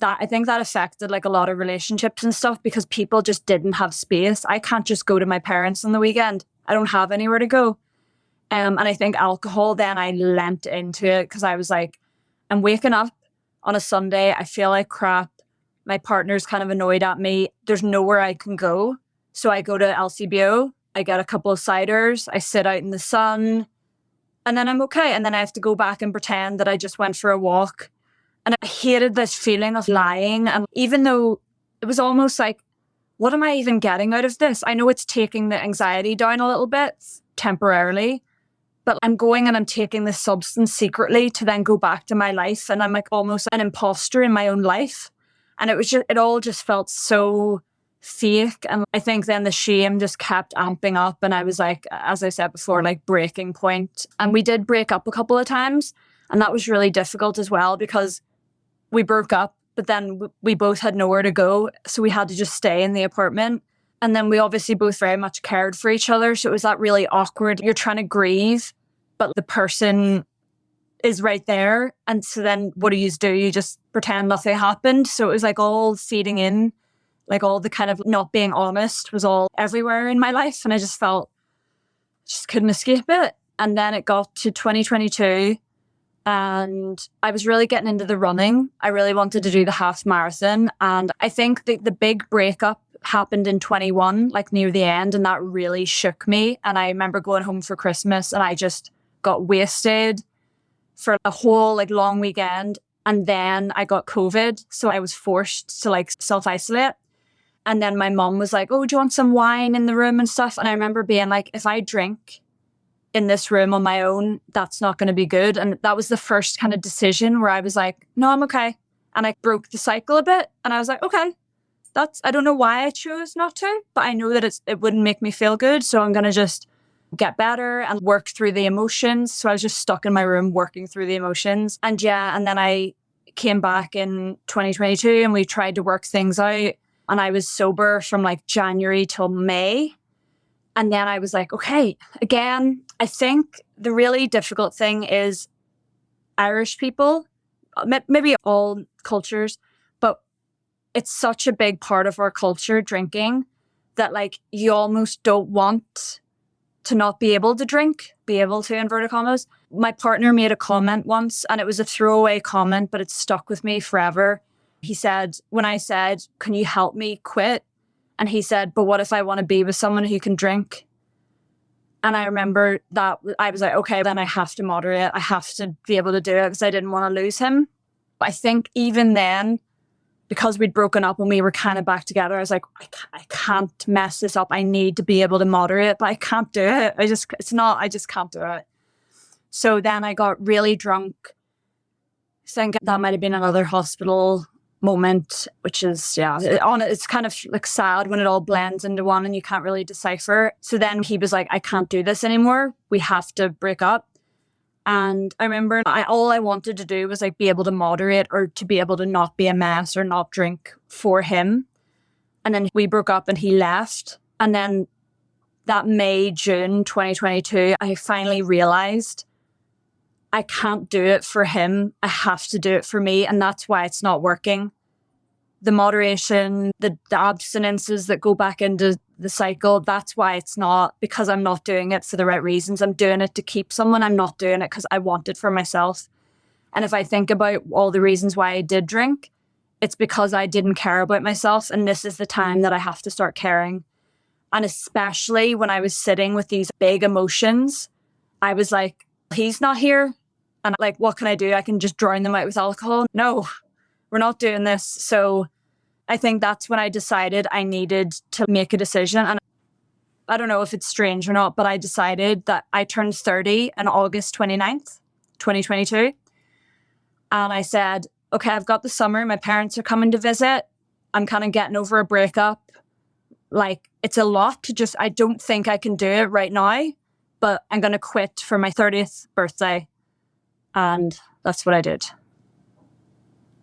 I think that affected like a lot of relationships and stuff because people just didn't have space. I can't just go to my parents on the weekend. I don't have anywhere to go. And I think alcohol, then I lent into it because I was like, I'm waking up on a Sunday. I feel like crap. My partner's kind of annoyed at me. There's nowhere I can go. So I go to LCBO. I get a couple of ciders. I sit out in the sun and then I'm okay. And then I have to go back and pretend that I just went for a walk. And I hated this feeling of lying. And even though it was almost like, what am I even getting out of this? I know it's taking the anxiety down a little bit temporarily, but I'm going and I'm taking this substance secretly to then go back to my life. And I'm like almost an imposter in my own life. And it all just felt so fake. And I think then the shame just kept amping up. And I was like, as I said before, like breaking point. And we did break up a couple of times. And that was really difficult as well because we broke up, but then we both had nowhere to go. So we had to just stay in the apartment. And then we obviously both very much cared for each other. So it was that really awkward. You're trying to grieve, but the person is right there. And so then what do? You just pretend nothing happened. So it was like all feeding in, like all the kind of not being honest was all everywhere in my life. And I just couldn't escape it. And then it got to 2022 and I was really getting into the running. I really wanted to do the half marathon. And I think the big breakup happened in 21, like near the end. And that really shook me. And I remember going home for Christmas and I just got wasted for a whole like long weekend. And then I got COVID. So I was forced to like self-isolate. And then my mom was like, oh, do you want some wine in the room and stuff? And I remember being like, if I drink in this room on my own, that's not going to be good. And that was the first kind of decision where I was like, no, I'm okay. And I broke the cycle a bit. And I was like, okay, I don't know why I chose not to, but I know that it wouldn't make me feel good. So I'm going to just get better and work through the emotions. So I was just stuck in my room working through the emotions. And then I came back in 2022 and we tried to work things out. And I was sober from like January till May. And then I was like, okay, again, I think the really difficult thing is Irish people, maybe all cultures, but it's such a big part of our culture, drinking, that like you almost don't want to not be able to drink, be able to, inverted commas. My partner made a comment once, and it was a throwaway comment, but it stuck with me forever. He said, when I said, can you help me quit? And he said, but what if I want to be with someone who can drink? And I remember that I was like, okay, then I have to moderate. I have to be able to do it because I didn't want to lose him. I think even then, because we'd broken up and we were kind of back together, I was like, I can't mess this up. I need to be able to moderate, but I can't do it. I just can't do it. So then I got really drunk. I think that might have been another hospital moment, which is, it's kind of like sad when it all blends into one and you can't really decipher. So then he was like, I can't do this anymore. We have to break up. And I remember all I wanted to do was like be able to moderate or to be able to not be a mess or not drink for him. And then we broke up and he left. And then that May, June 2022, I finally realized I can't do it for him. I have to do it for me. And that's why it's not working. The moderation, the abstinences that go back into the cycle, that's why it's not, because I'm not doing it for the right reasons. I'm doing it to keep someone. I'm not doing it because I want it for myself. And if I think about all the reasons why I did drink, it's because I didn't care about myself. And this is the time that I have to start caring. And especially when I was sitting with these big emotions, I was like, he's not here. And like, what can I do? I can just drown them out with alcohol. No, we're not doing this. So I think that's when I decided I needed to make a decision. And I don't know if it's strange or not, but I decided that I turned 30 on August 29th, 2022. And I said, okay, I've got the summer. My parents are coming to visit. I'm kind of getting over a breakup. Like, it's a lot to just, I don't think I can do it right now, but I'm going to quit for my 30th birthday. And that's what I did.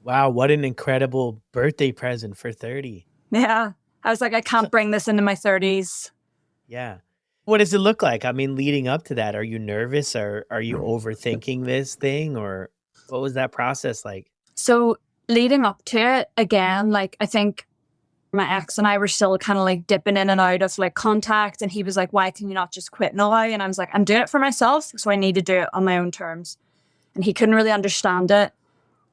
Wow, what an incredible birthday present for 30. Yeah. I was like, I can't bring this into my 30s. Yeah. What does it look like? I mean, leading up to that, are you nervous or are you overthinking this thing, or what was that process like? So leading up to it, again, like I think my ex and I were still kind of like dipping in and out of like contact, and he was like, why can you not just quit now? And I was like, I'm doing it for myself, so I need to do it on my own terms. And he couldn't really understand it.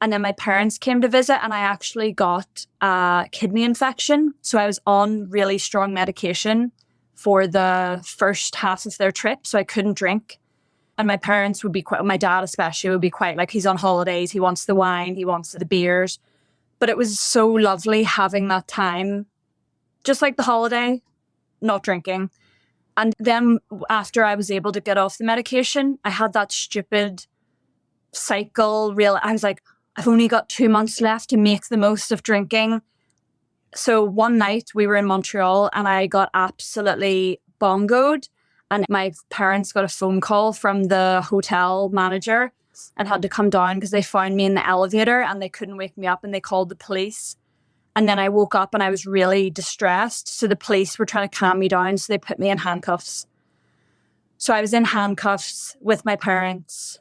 And then my parents came to visit, and I actually got a kidney infection. So I was on really strong medication for the first half of their trip, so I couldn't drink. And my parents would be quite, my dad especially would be quite like, he's on holidays, he wants the wine, he wants the beers. But it was so lovely having that time, just like the holiday, not drinking. And then after I was able to get off the medication, I had that stupid cycle. I was like, I've only got 2 months left to make the most of drinking. So one night we were in Montreal and I got absolutely bongoed, and my parents got a phone call from the hotel manager and had to come down because they found me in the elevator and they couldn't wake me up, and they called the police. And then I woke up and I was really distressed. So the police were trying to calm me down. So they put me in handcuffs. So I was in handcuffs with my parents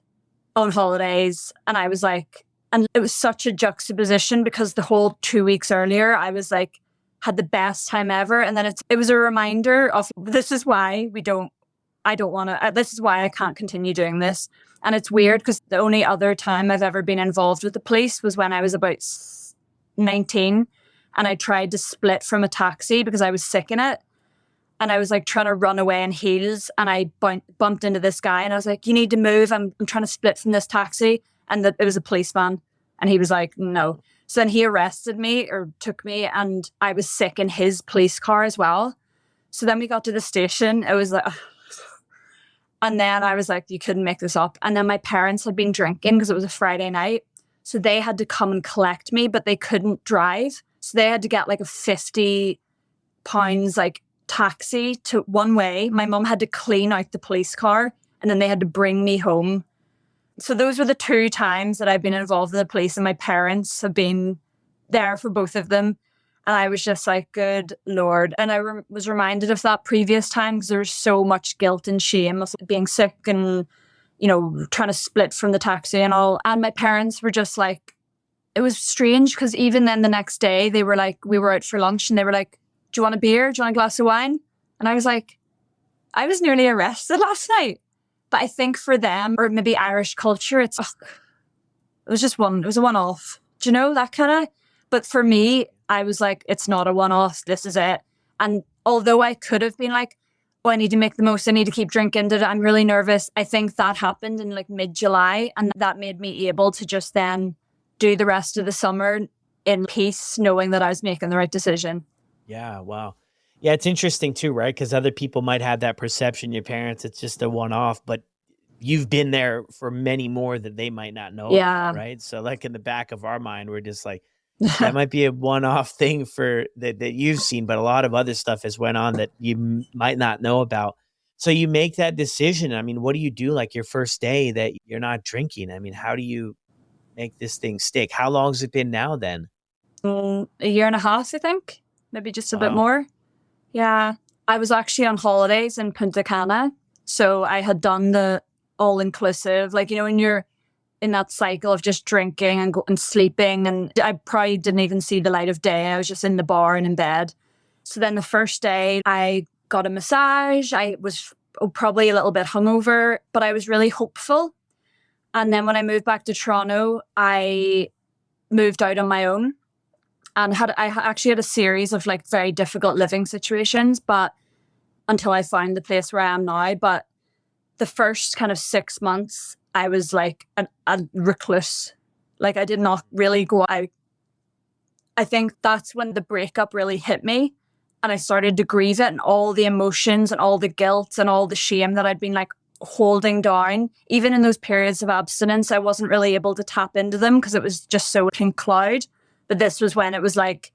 on holidays. And I was like, and it was such a juxtaposition because the whole 2 weeks earlier, I was like, had the best time ever. And then it was a reminder of, this is why this is why I can't continue doing this. And it's weird because the only other time I've ever been involved with the police was when I was about 19, and I tried to split from a taxi because I was sick in it. And I was like trying to run away in heels, and I bumped into this guy, and I was like, you need to move. I'm trying to split from this taxi. And it was a policeman, and he was like, no. So then he arrested me, or took me, and I was sick in his police car as well. So then we got to the station. It was like, and then I was like, you couldn't make this up. And then my parents had been drinking because it was a Friday night. So they had to come and collect me, but they couldn't drive. So they had to get like a £50 like taxi to one way. My mum had to clean out the police car, and then they had to bring me home. So those were the 2 times that I've been involved in the police, and my parents have been there for both of them. And I was just like, good Lord. And I was reminded of that previous time because there was so much guilt and shame of being sick and, you know, trying to split from the taxi and all. And my parents were just like, it was strange because even then the next day they were like, we were out for lunch and they were like, do you want a beer? Do you want a glass of wine? And I was like, I was nearly arrested last night. But I think for them, or maybe Irish culture, it was just it was a one-off. Do you know, that kind of? But for me, I was like, it's not a one-off. This is it. And although I could have been like, oh, I need to make the most. I need to keep drinking. I'm really nervous. I think that happened in like mid-July. And that made me able to just then do the rest of the summer in peace, knowing that I was making the right decision. Yeah, wow. Yeah, it's interesting too, right? Because other people might have that perception, your parents, it's just a one-off, but you've been there for many more that they might not know about, Yeah. right? So like in the back of our mind, we're just like, that might be a one-off thing for that you've seen, but a lot of other stuff has went on that you might not know about. So you make that decision. I mean, what do you do like your first day that you're not drinking? I mean, how do you make this thing stick? How long has it been now then? A year and a half, I think. Maybe just a bit Wow. more. Yeah. I was actually on holidays in Punta Cana. So I had done the all inclusive, like, you know, when you're in that cycle of just drinking and sleeping. And I probably didn't even see the light of day. I was just in the bar and in bed. So then the first day I got a massage. I was probably a little bit hungover, but I was really hopeful. And then when I moved back to Toronto, I moved out on my own and I actually had a series of like very difficult living situations, but until I found the place where I am now. But the first kind of 6 months, I was like a recluse. Like I did not really go out. I think that's when the breakup really hit me and I started to grieve it and all the emotions and all the guilt and all the shame that I'd been like holding down. Even in those periods of abstinence, I wasn't really able to tap into them because it was just so in cloud. But this was when it was like,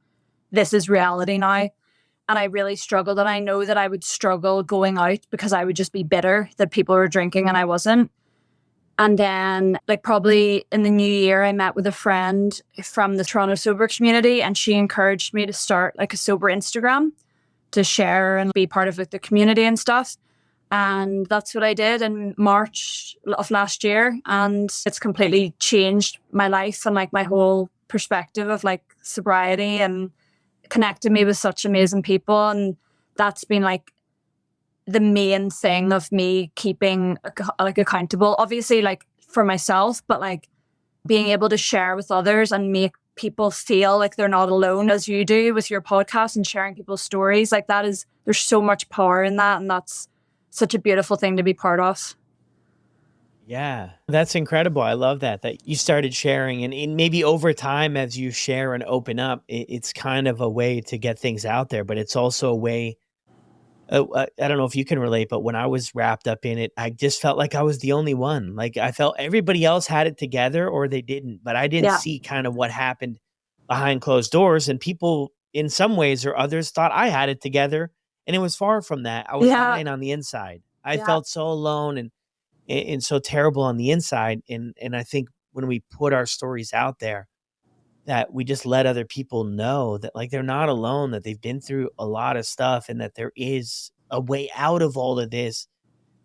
this is reality now. And I really struggled. And I know that I would struggle going out because I would just be bitter that people were drinking and I wasn't. And then, like, probably in the new year, I met with a friend from the Toronto sober community, and she encouraged me to start like a sober Instagram to share and be part of like the community and stuff. And that's what I did in March of last year. And it's completely changed my life and like my whole perspective of like sobriety and connected me with such amazing people. And that's been like the main thing of me keeping like accountable, obviously like for myself, but like being able to share with others and make people feel like they're not alone as you do with your podcast and sharing people's stories. Like that is, there's so much power in that. And that's such a beautiful thing to be part of. Yeah, that's incredible. I love that you started sharing and maybe over time as you share and open up, it's kind of a way to get things out there, but it's also a way. I don't know if you can relate, but when I was wrapped up in it, I just felt like I was the only one. Like I felt everybody else had it together or they didn't, but I didn't Yeah. see kind of what happened behind closed doors. And people in some ways or others thought I had it together. And it was far from that. I was Yeah. dying on the inside. I Yeah. felt so alone and so terrible on the inside. And I think when we put our stories out there, that we just let other people know that like they're not alone, that they've been through a lot of stuff and that there is a way out of all of this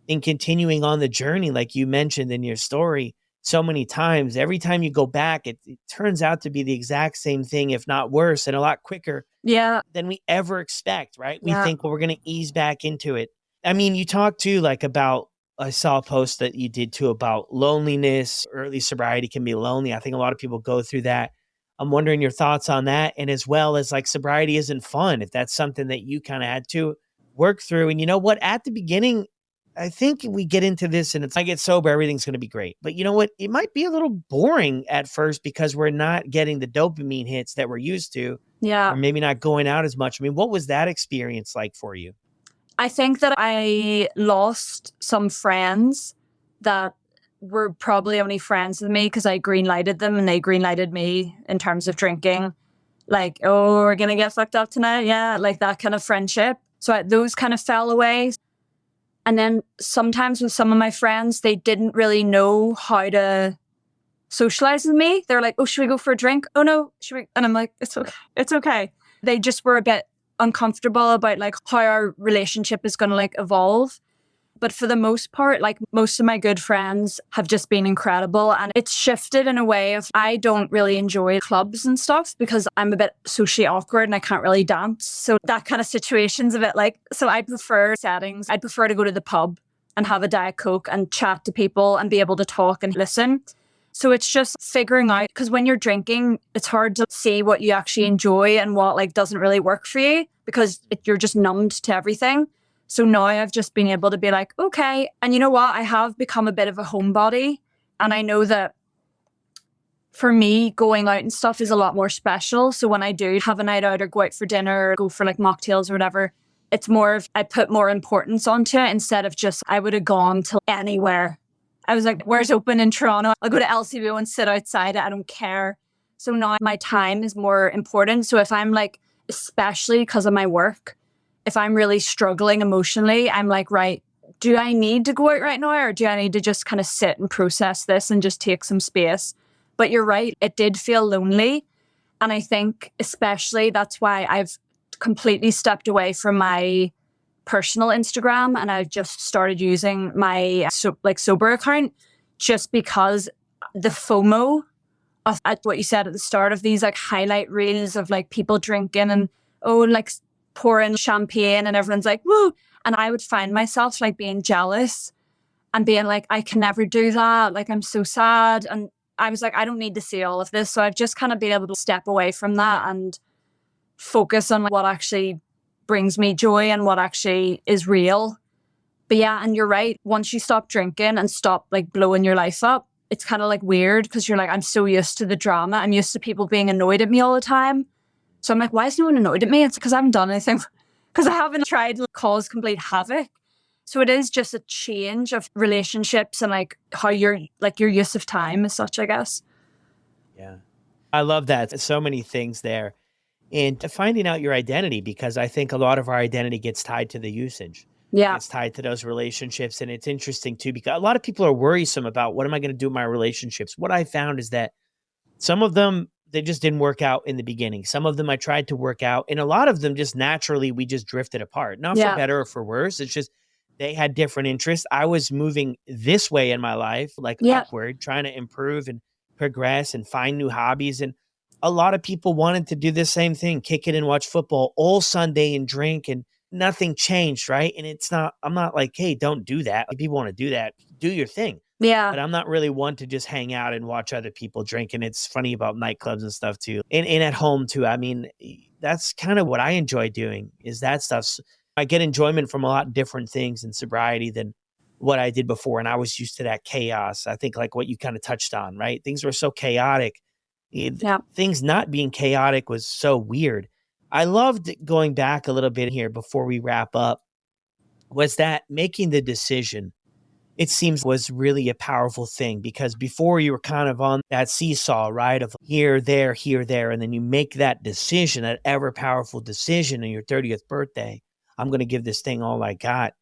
and continuing on the journey. Like you mentioned in your story so many times, every time you go back, it turns out to be the exact same thing, if not worse, and a lot quicker Yeah. than we ever expect, right? We Yeah. think, well, we're going to ease back into it. I mean, you talked too, like about, I saw a post that you did too about loneliness. Early sobriety can be lonely. I think a lot of people go through that. I'm wondering your thoughts on that. And as well as like sobriety isn't fun, if that's something that you kind of had to work through. And you know what? At the beginning, I think we get into this and it's I get sober, everything's going to be great. But you know what? It might be a little boring at first because we're not getting the dopamine hits that we're used to. Yeah. Or maybe not going out as much. I mean, what was that experience like for you? I think that I lost some friends that were probably only friends with me because I green lighted them and they green lighted me in terms of drinking. Like, oh, we're going to get fucked up tonight. Yeah. Like that kind of friendship. So those kind of fell away. And then sometimes with some of my friends, they didn't really know how to socialize with me. They're like, oh, should we go for a drink? Oh no, should we? And I'm like, it's okay. It's okay. They just were a bit uncomfortable about like how our relationship is going to like evolve. But for the most part, like most of my good friends have just been incredible. And it's shifted in a way of I don't really enjoy clubs and stuff because I'm a bit socially awkward and I can't really dance. So that kind of situation's a bit like, so I prefer settings. I'd prefer to go to the pub and have a Diet Coke and chat to people and be able to talk and listen. So it's just figuring out, because when you're drinking, it's hard to see what you actually enjoy and what like doesn't really work for you because you're just numbed to everything. So now I've just been able to be like, okay. And you know what? I have become a bit of a homebody. And I know that for me, going out and stuff is a lot more special. So when I do have a night out or go out for dinner or go for like mocktails or whatever, it's more of, I put more importance onto it instead of just, I would have gone to anywhere. I was like, where's open in Toronto? I'll go to LCBO and sit outside it. I don't care. So now my time is more important. So if I'm like, especially because of my work, if I'm really struggling emotionally, I'm like, right, do I need to go out right now or do I need to just kind of sit and process this and just take some space? But you're right, it did feel lonely. And I think especially that's why I've completely stepped away from my personal Instagram and I've just started using my sober account just because the FOMO of what you said at the start of these like highlight reels of like people drinking and like pouring champagne and everyone's like, woo. And I would find myself like being jealous and being like, I can never do that. Like, I'm so sad. And I was like, I don't need to see all of this. So I've just kind of been able to step away from that and focus on like, what actually brings me joy and what actually is real. But yeah, and you're right. Once you stop drinking and stop like blowing your life up, it's kind of like weird because you're like, I'm so used to the drama. I'm used to people being annoyed at me all the time. So I'm like, why is no one annoyed at me? It's because I haven't done anything, because I haven't tried to cause complete havoc. So it is just a change of relationships and like how your use of time as such, I guess. Yeah. I love that. So many things there. And finding out your identity, because I think a lot of our identity gets tied to the usage. Yeah. It's tied to those relationships. And it's interesting too, because a lot of people are worrisome about what am I going to do in my relationships? What I found is that some of them, they just didn't work out in the beginning. Some of them I tried to work out, and a lot of them just naturally, we just drifted apart. Not for better or for worse. It's just they had different interests. I was moving this way in my life, like upward, trying to improve and progress and find new hobbies. And a lot of people wanted to do the same thing, kick it and watch football all Sunday and drink, and nothing changed, right? And I'm not like, hey, don't do that. If people want to do that, do your thing. Yeah. But I'm not really one to just hang out and watch other people drink. And it's funny about nightclubs and stuff too. And at home too. I mean, that's kind of what I enjoy doing is that stuff. I get enjoyment from a lot of different things in sobriety than what I did before. And I was used to that chaos. I think like what you kind of touched on, right? Things were so chaotic. Things not being chaotic was so weird. I loved going back a little bit here before we wrap up, was that making the decision, it seems, was really a powerful thing, because before you were kind of on that seesaw, right? Of here, there, and then you make that decision, that ever powerful decision on your 30th birthday. I'm going to give this thing all I got.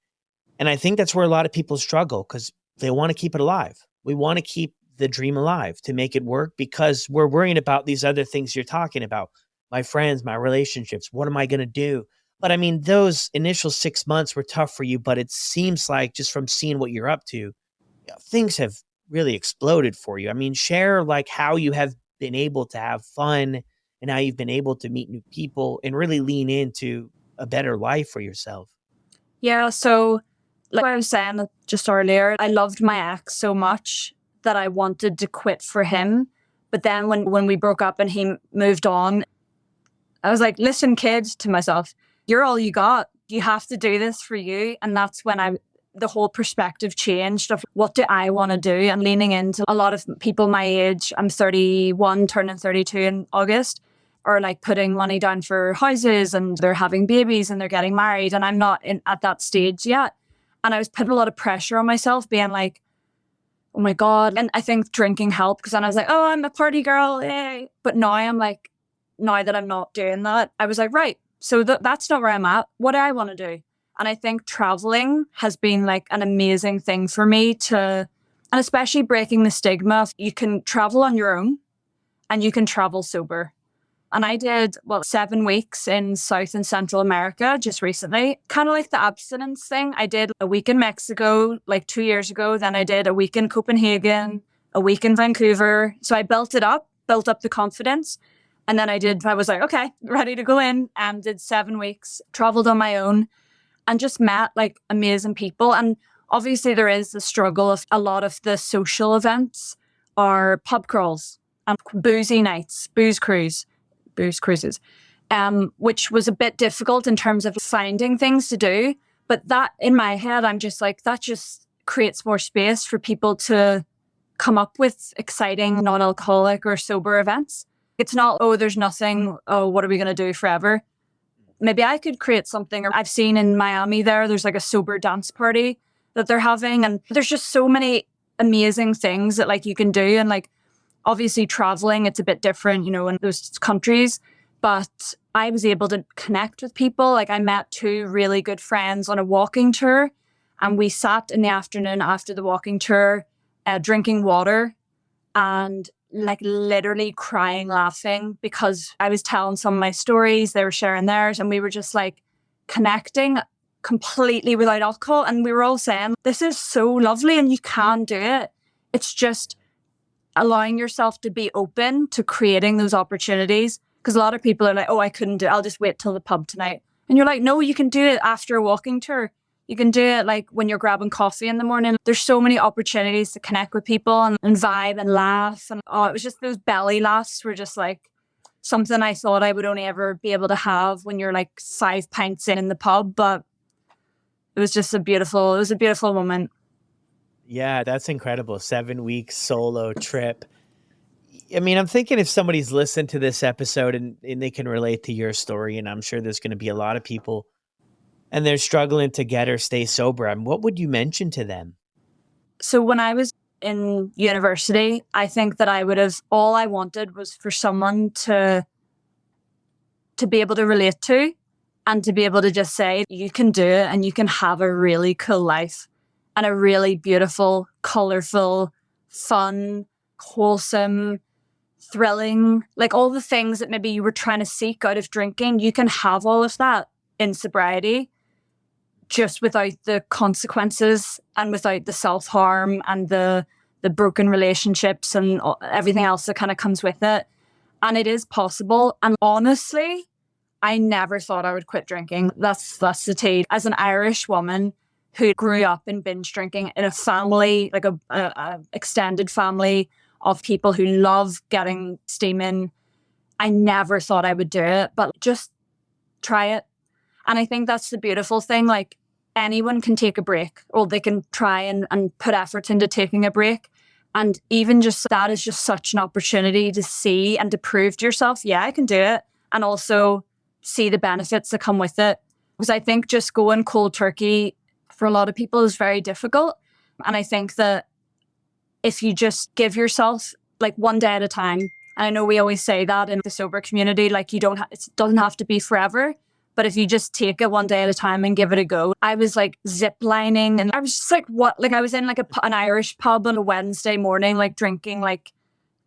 And I think that's where a lot of people struggle because they want to keep it alive. We want to keep the dream alive to make it work because we're worrying about these other things you're talking about. My friends, my relationships, what am I going to do? But I mean, those initial 6 months were tough for you, but it seems like just from seeing what you're up to, things have really exploded for you. I mean, share like how you have been able to have fun and how you've been able to meet new people and really lean into a better life for yourself. Yeah. So like I was saying just earlier, I loved my ex so much that I wanted to quit for him. But then when we broke up and he moved on, I was like, listen, kid, to myself, you're all you got. You have to do this for you. And that's when the whole perspective changed of what do I want to do, and leaning into a lot of people my age. I'm 31, turning 32 in August, are like putting money down for houses and they're having babies and they're getting married. And I'm not at that stage yet. And I was putting a lot of pressure on myself, being like, oh my God. And I think drinking helped because then I was like, oh, I'm a party girl. Yay. But now I'm like, now that I'm not doing that, I was like, right. So that's not where I'm at. What do I want to do? And I think traveling has been like an amazing thing for me and especially breaking the stigma. You can travel on your own and you can travel sober. And I did, 7 weeks in South and Central America just recently. Kind of like the abstinence thing. I did a week in Mexico like 2 years ago. Then I did a week in Copenhagen, a week in Vancouver. So I built up the confidence. And then I was like, okay, ready to go in, and did 7 weeks, traveled on my own, and just met like amazing people. And obviously there is the struggle of a lot of the social events are pub crawls and boozy nights, booze cruises, which was a bit difficult in terms of finding things to do. But that, in my head, I'm just like, that just creates more space for people to come up with exciting non-alcoholic or sober events. It's not, oh, there's nothing, oh, what are we going to do forever? Maybe I could create something. I've seen in Miami there's like a sober dance party that they're having. And there's just so many amazing things that like you can do. And like, obviously traveling, it's a bit different, in those countries, but I was able to connect with people. Like I met 2 really good friends on a walking tour, and we sat in the afternoon after the walking tour, drinking water and like literally crying, laughing, because I was telling some of my stories, they were sharing theirs, and we were just like connecting completely without alcohol. And we were all saying, this is so lovely and you can do it. It's just allowing yourself to be open to creating those opportunities. Because a lot of people are like, oh, I couldn't do it. I'll just wait till the pub tonight. And you're like, no, you can do it after a walking tour. You can do it like when you're grabbing coffee in the morning. There's so many opportunities to connect with people and vibe and laugh. And it was just those belly laughs were just like something I thought I would only ever be able to have when you're like 5 pints in the pub. But it was just a beautiful moment. Yeah, that's incredible. 7 weeks solo trip. I mean, I'm thinking if somebody's listened to this episode and they can relate to your story, and I'm sure there's going to be a lot of people, and they're struggling to get or stay sober, what would you mention to them? So when I was in university, I think that all I wanted was for someone to be able to relate to, and to be able to just say, you can do it and you can have a really cool life and a really beautiful, colorful, fun, wholesome, thrilling, like all the things that maybe you were trying to seek out of drinking. You can have all of that in sobriety, just without the consequences and without the self-harm and the broken relationships and everything else that kind of comes with it. And it is possible. And honestly, I never thought I would quit drinking. That's the tea. As an Irish woman who grew up in binge drinking in a family, like a extended family of people who love getting steaming, I never thought I would do it, but just try it. And I think that's the beautiful thing. Like anyone can take a break, or they can try and put effort into taking a break. And even just that is just such an opportunity to see and to prove to yourself, yeah, I can do it. And also see the benefits that come with it. Because I think just going cold turkey for a lot of people is very difficult. And I think that if you just give yourself like one day at a time, and I know we always say that in the sober community, like it doesn't have to be forever, but if you just take it one day at a time and give it a go. I was like zip lining, and I was just like, what? Like I was in like an Irish pub on a Wednesday morning, like drinking like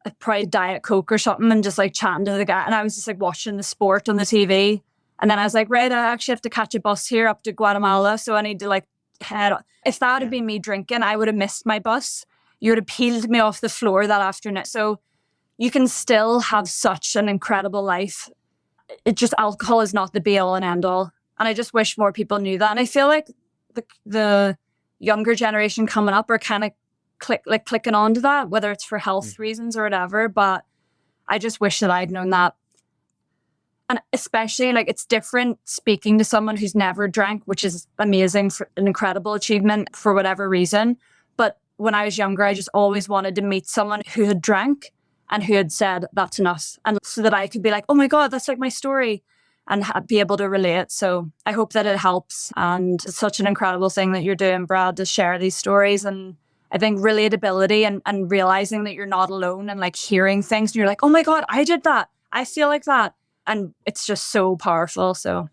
a probably Diet Coke or something, and just like chatting to the guy. And I was just like watching the sport on the TV. And then I was like, right, I actually have to catch a bus here up to Guatemala. So I need to like head. If that had been me drinking, I would have missed my bus. You would have peeled me off the floor that afternoon. So you can still have such an incredible life. Alcohol is not the be all and end all. And I just wish more people knew that. And I feel like the younger generation coming up are kind of clicking onto that, whether it's for health reasons or whatever. But I just wish that I'd known that. And especially like it's different speaking to someone who's never drank, which is amazing, for an incredible achievement for whatever reason. But when I was younger, I just always wanted to meet someone who had drank and who had said, that's enough. And so that I could be like, oh my God, that's like my story, and be able to relate. So I hope that it helps. And it's such an incredible thing that you're doing, Brad, to share these stories. And I think relatability and realizing that you're not alone, and like hearing things and you're like, oh my God, I did that. I feel like that. And it's just so powerful. So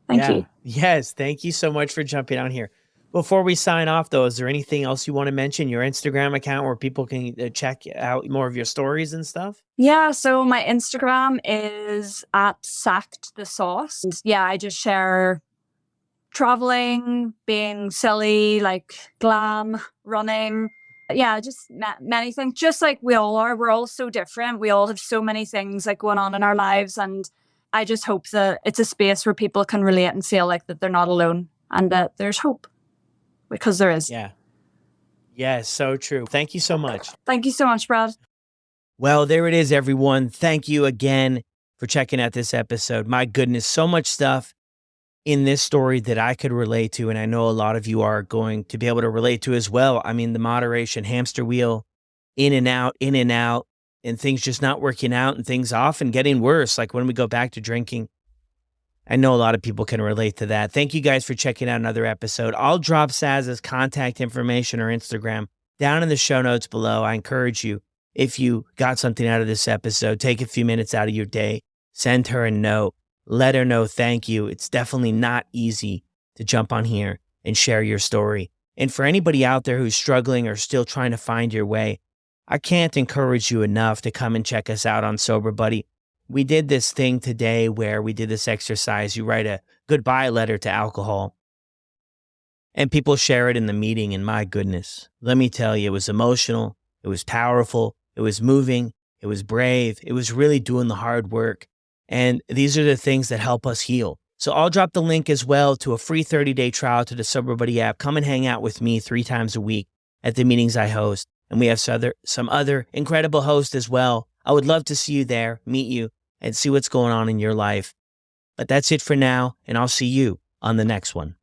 thank you. Yes. Thank you so much for jumping on here. Before we sign off, though, is there anything else you want to mention? Your Instagram account where people can check out more of your stories and stuff? Yeah, so my Instagram is at sacked the sauce. And yeah, I just share traveling, being silly, like glam, running. Yeah, just many things. Just like we all are. We're all so different. We all have so many things like going on in our lives. And I just hope that it's a space where people can relate and feel like that they're not alone and that there's hope, because there is. Yeah. Yes, so true. Thank you so much. Thank you so much, Brad. Well, there it is, everyone. Thank you again for checking out this episode. My goodness, so much stuff in this story that I could relate to, and I know a lot of you are going to be able to relate to as well. I mean, the moderation hamster wheel, in and out, and things just not working out and things often getting worse, like when we go back to drinking. I know a lot of people can relate to that. Thank you guys for checking out another episode. I'll drop Saz's contact information or Instagram down in the show notes below. I encourage you, if you got something out of this episode, take a few minutes out of your day, send her a note, let her know thank you. It's definitely not easy to jump on here and share your story. And for anybody out there who's struggling or still trying to find your way, I can't encourage you enough to come and check us out on Sober Buddy. We did this thing today where we did this exercise. You write a goodbye letter to alcohol and people share it in the meeting. And my goodness, let me tell you, it was emotional. It was powerful. It was moving. It was brave. It was really doing the hard work. And these are the things that help us heal. So I'll drop the link as well to a free 30-day trial to the Sober Buddy app. Come and hang out with me 3 times a week at the meetings I host. And we have some other incredible hosts as well. I would love to see you there, meet you, and see what's going on in your life. But that's it for now, and I'll see you on the next one.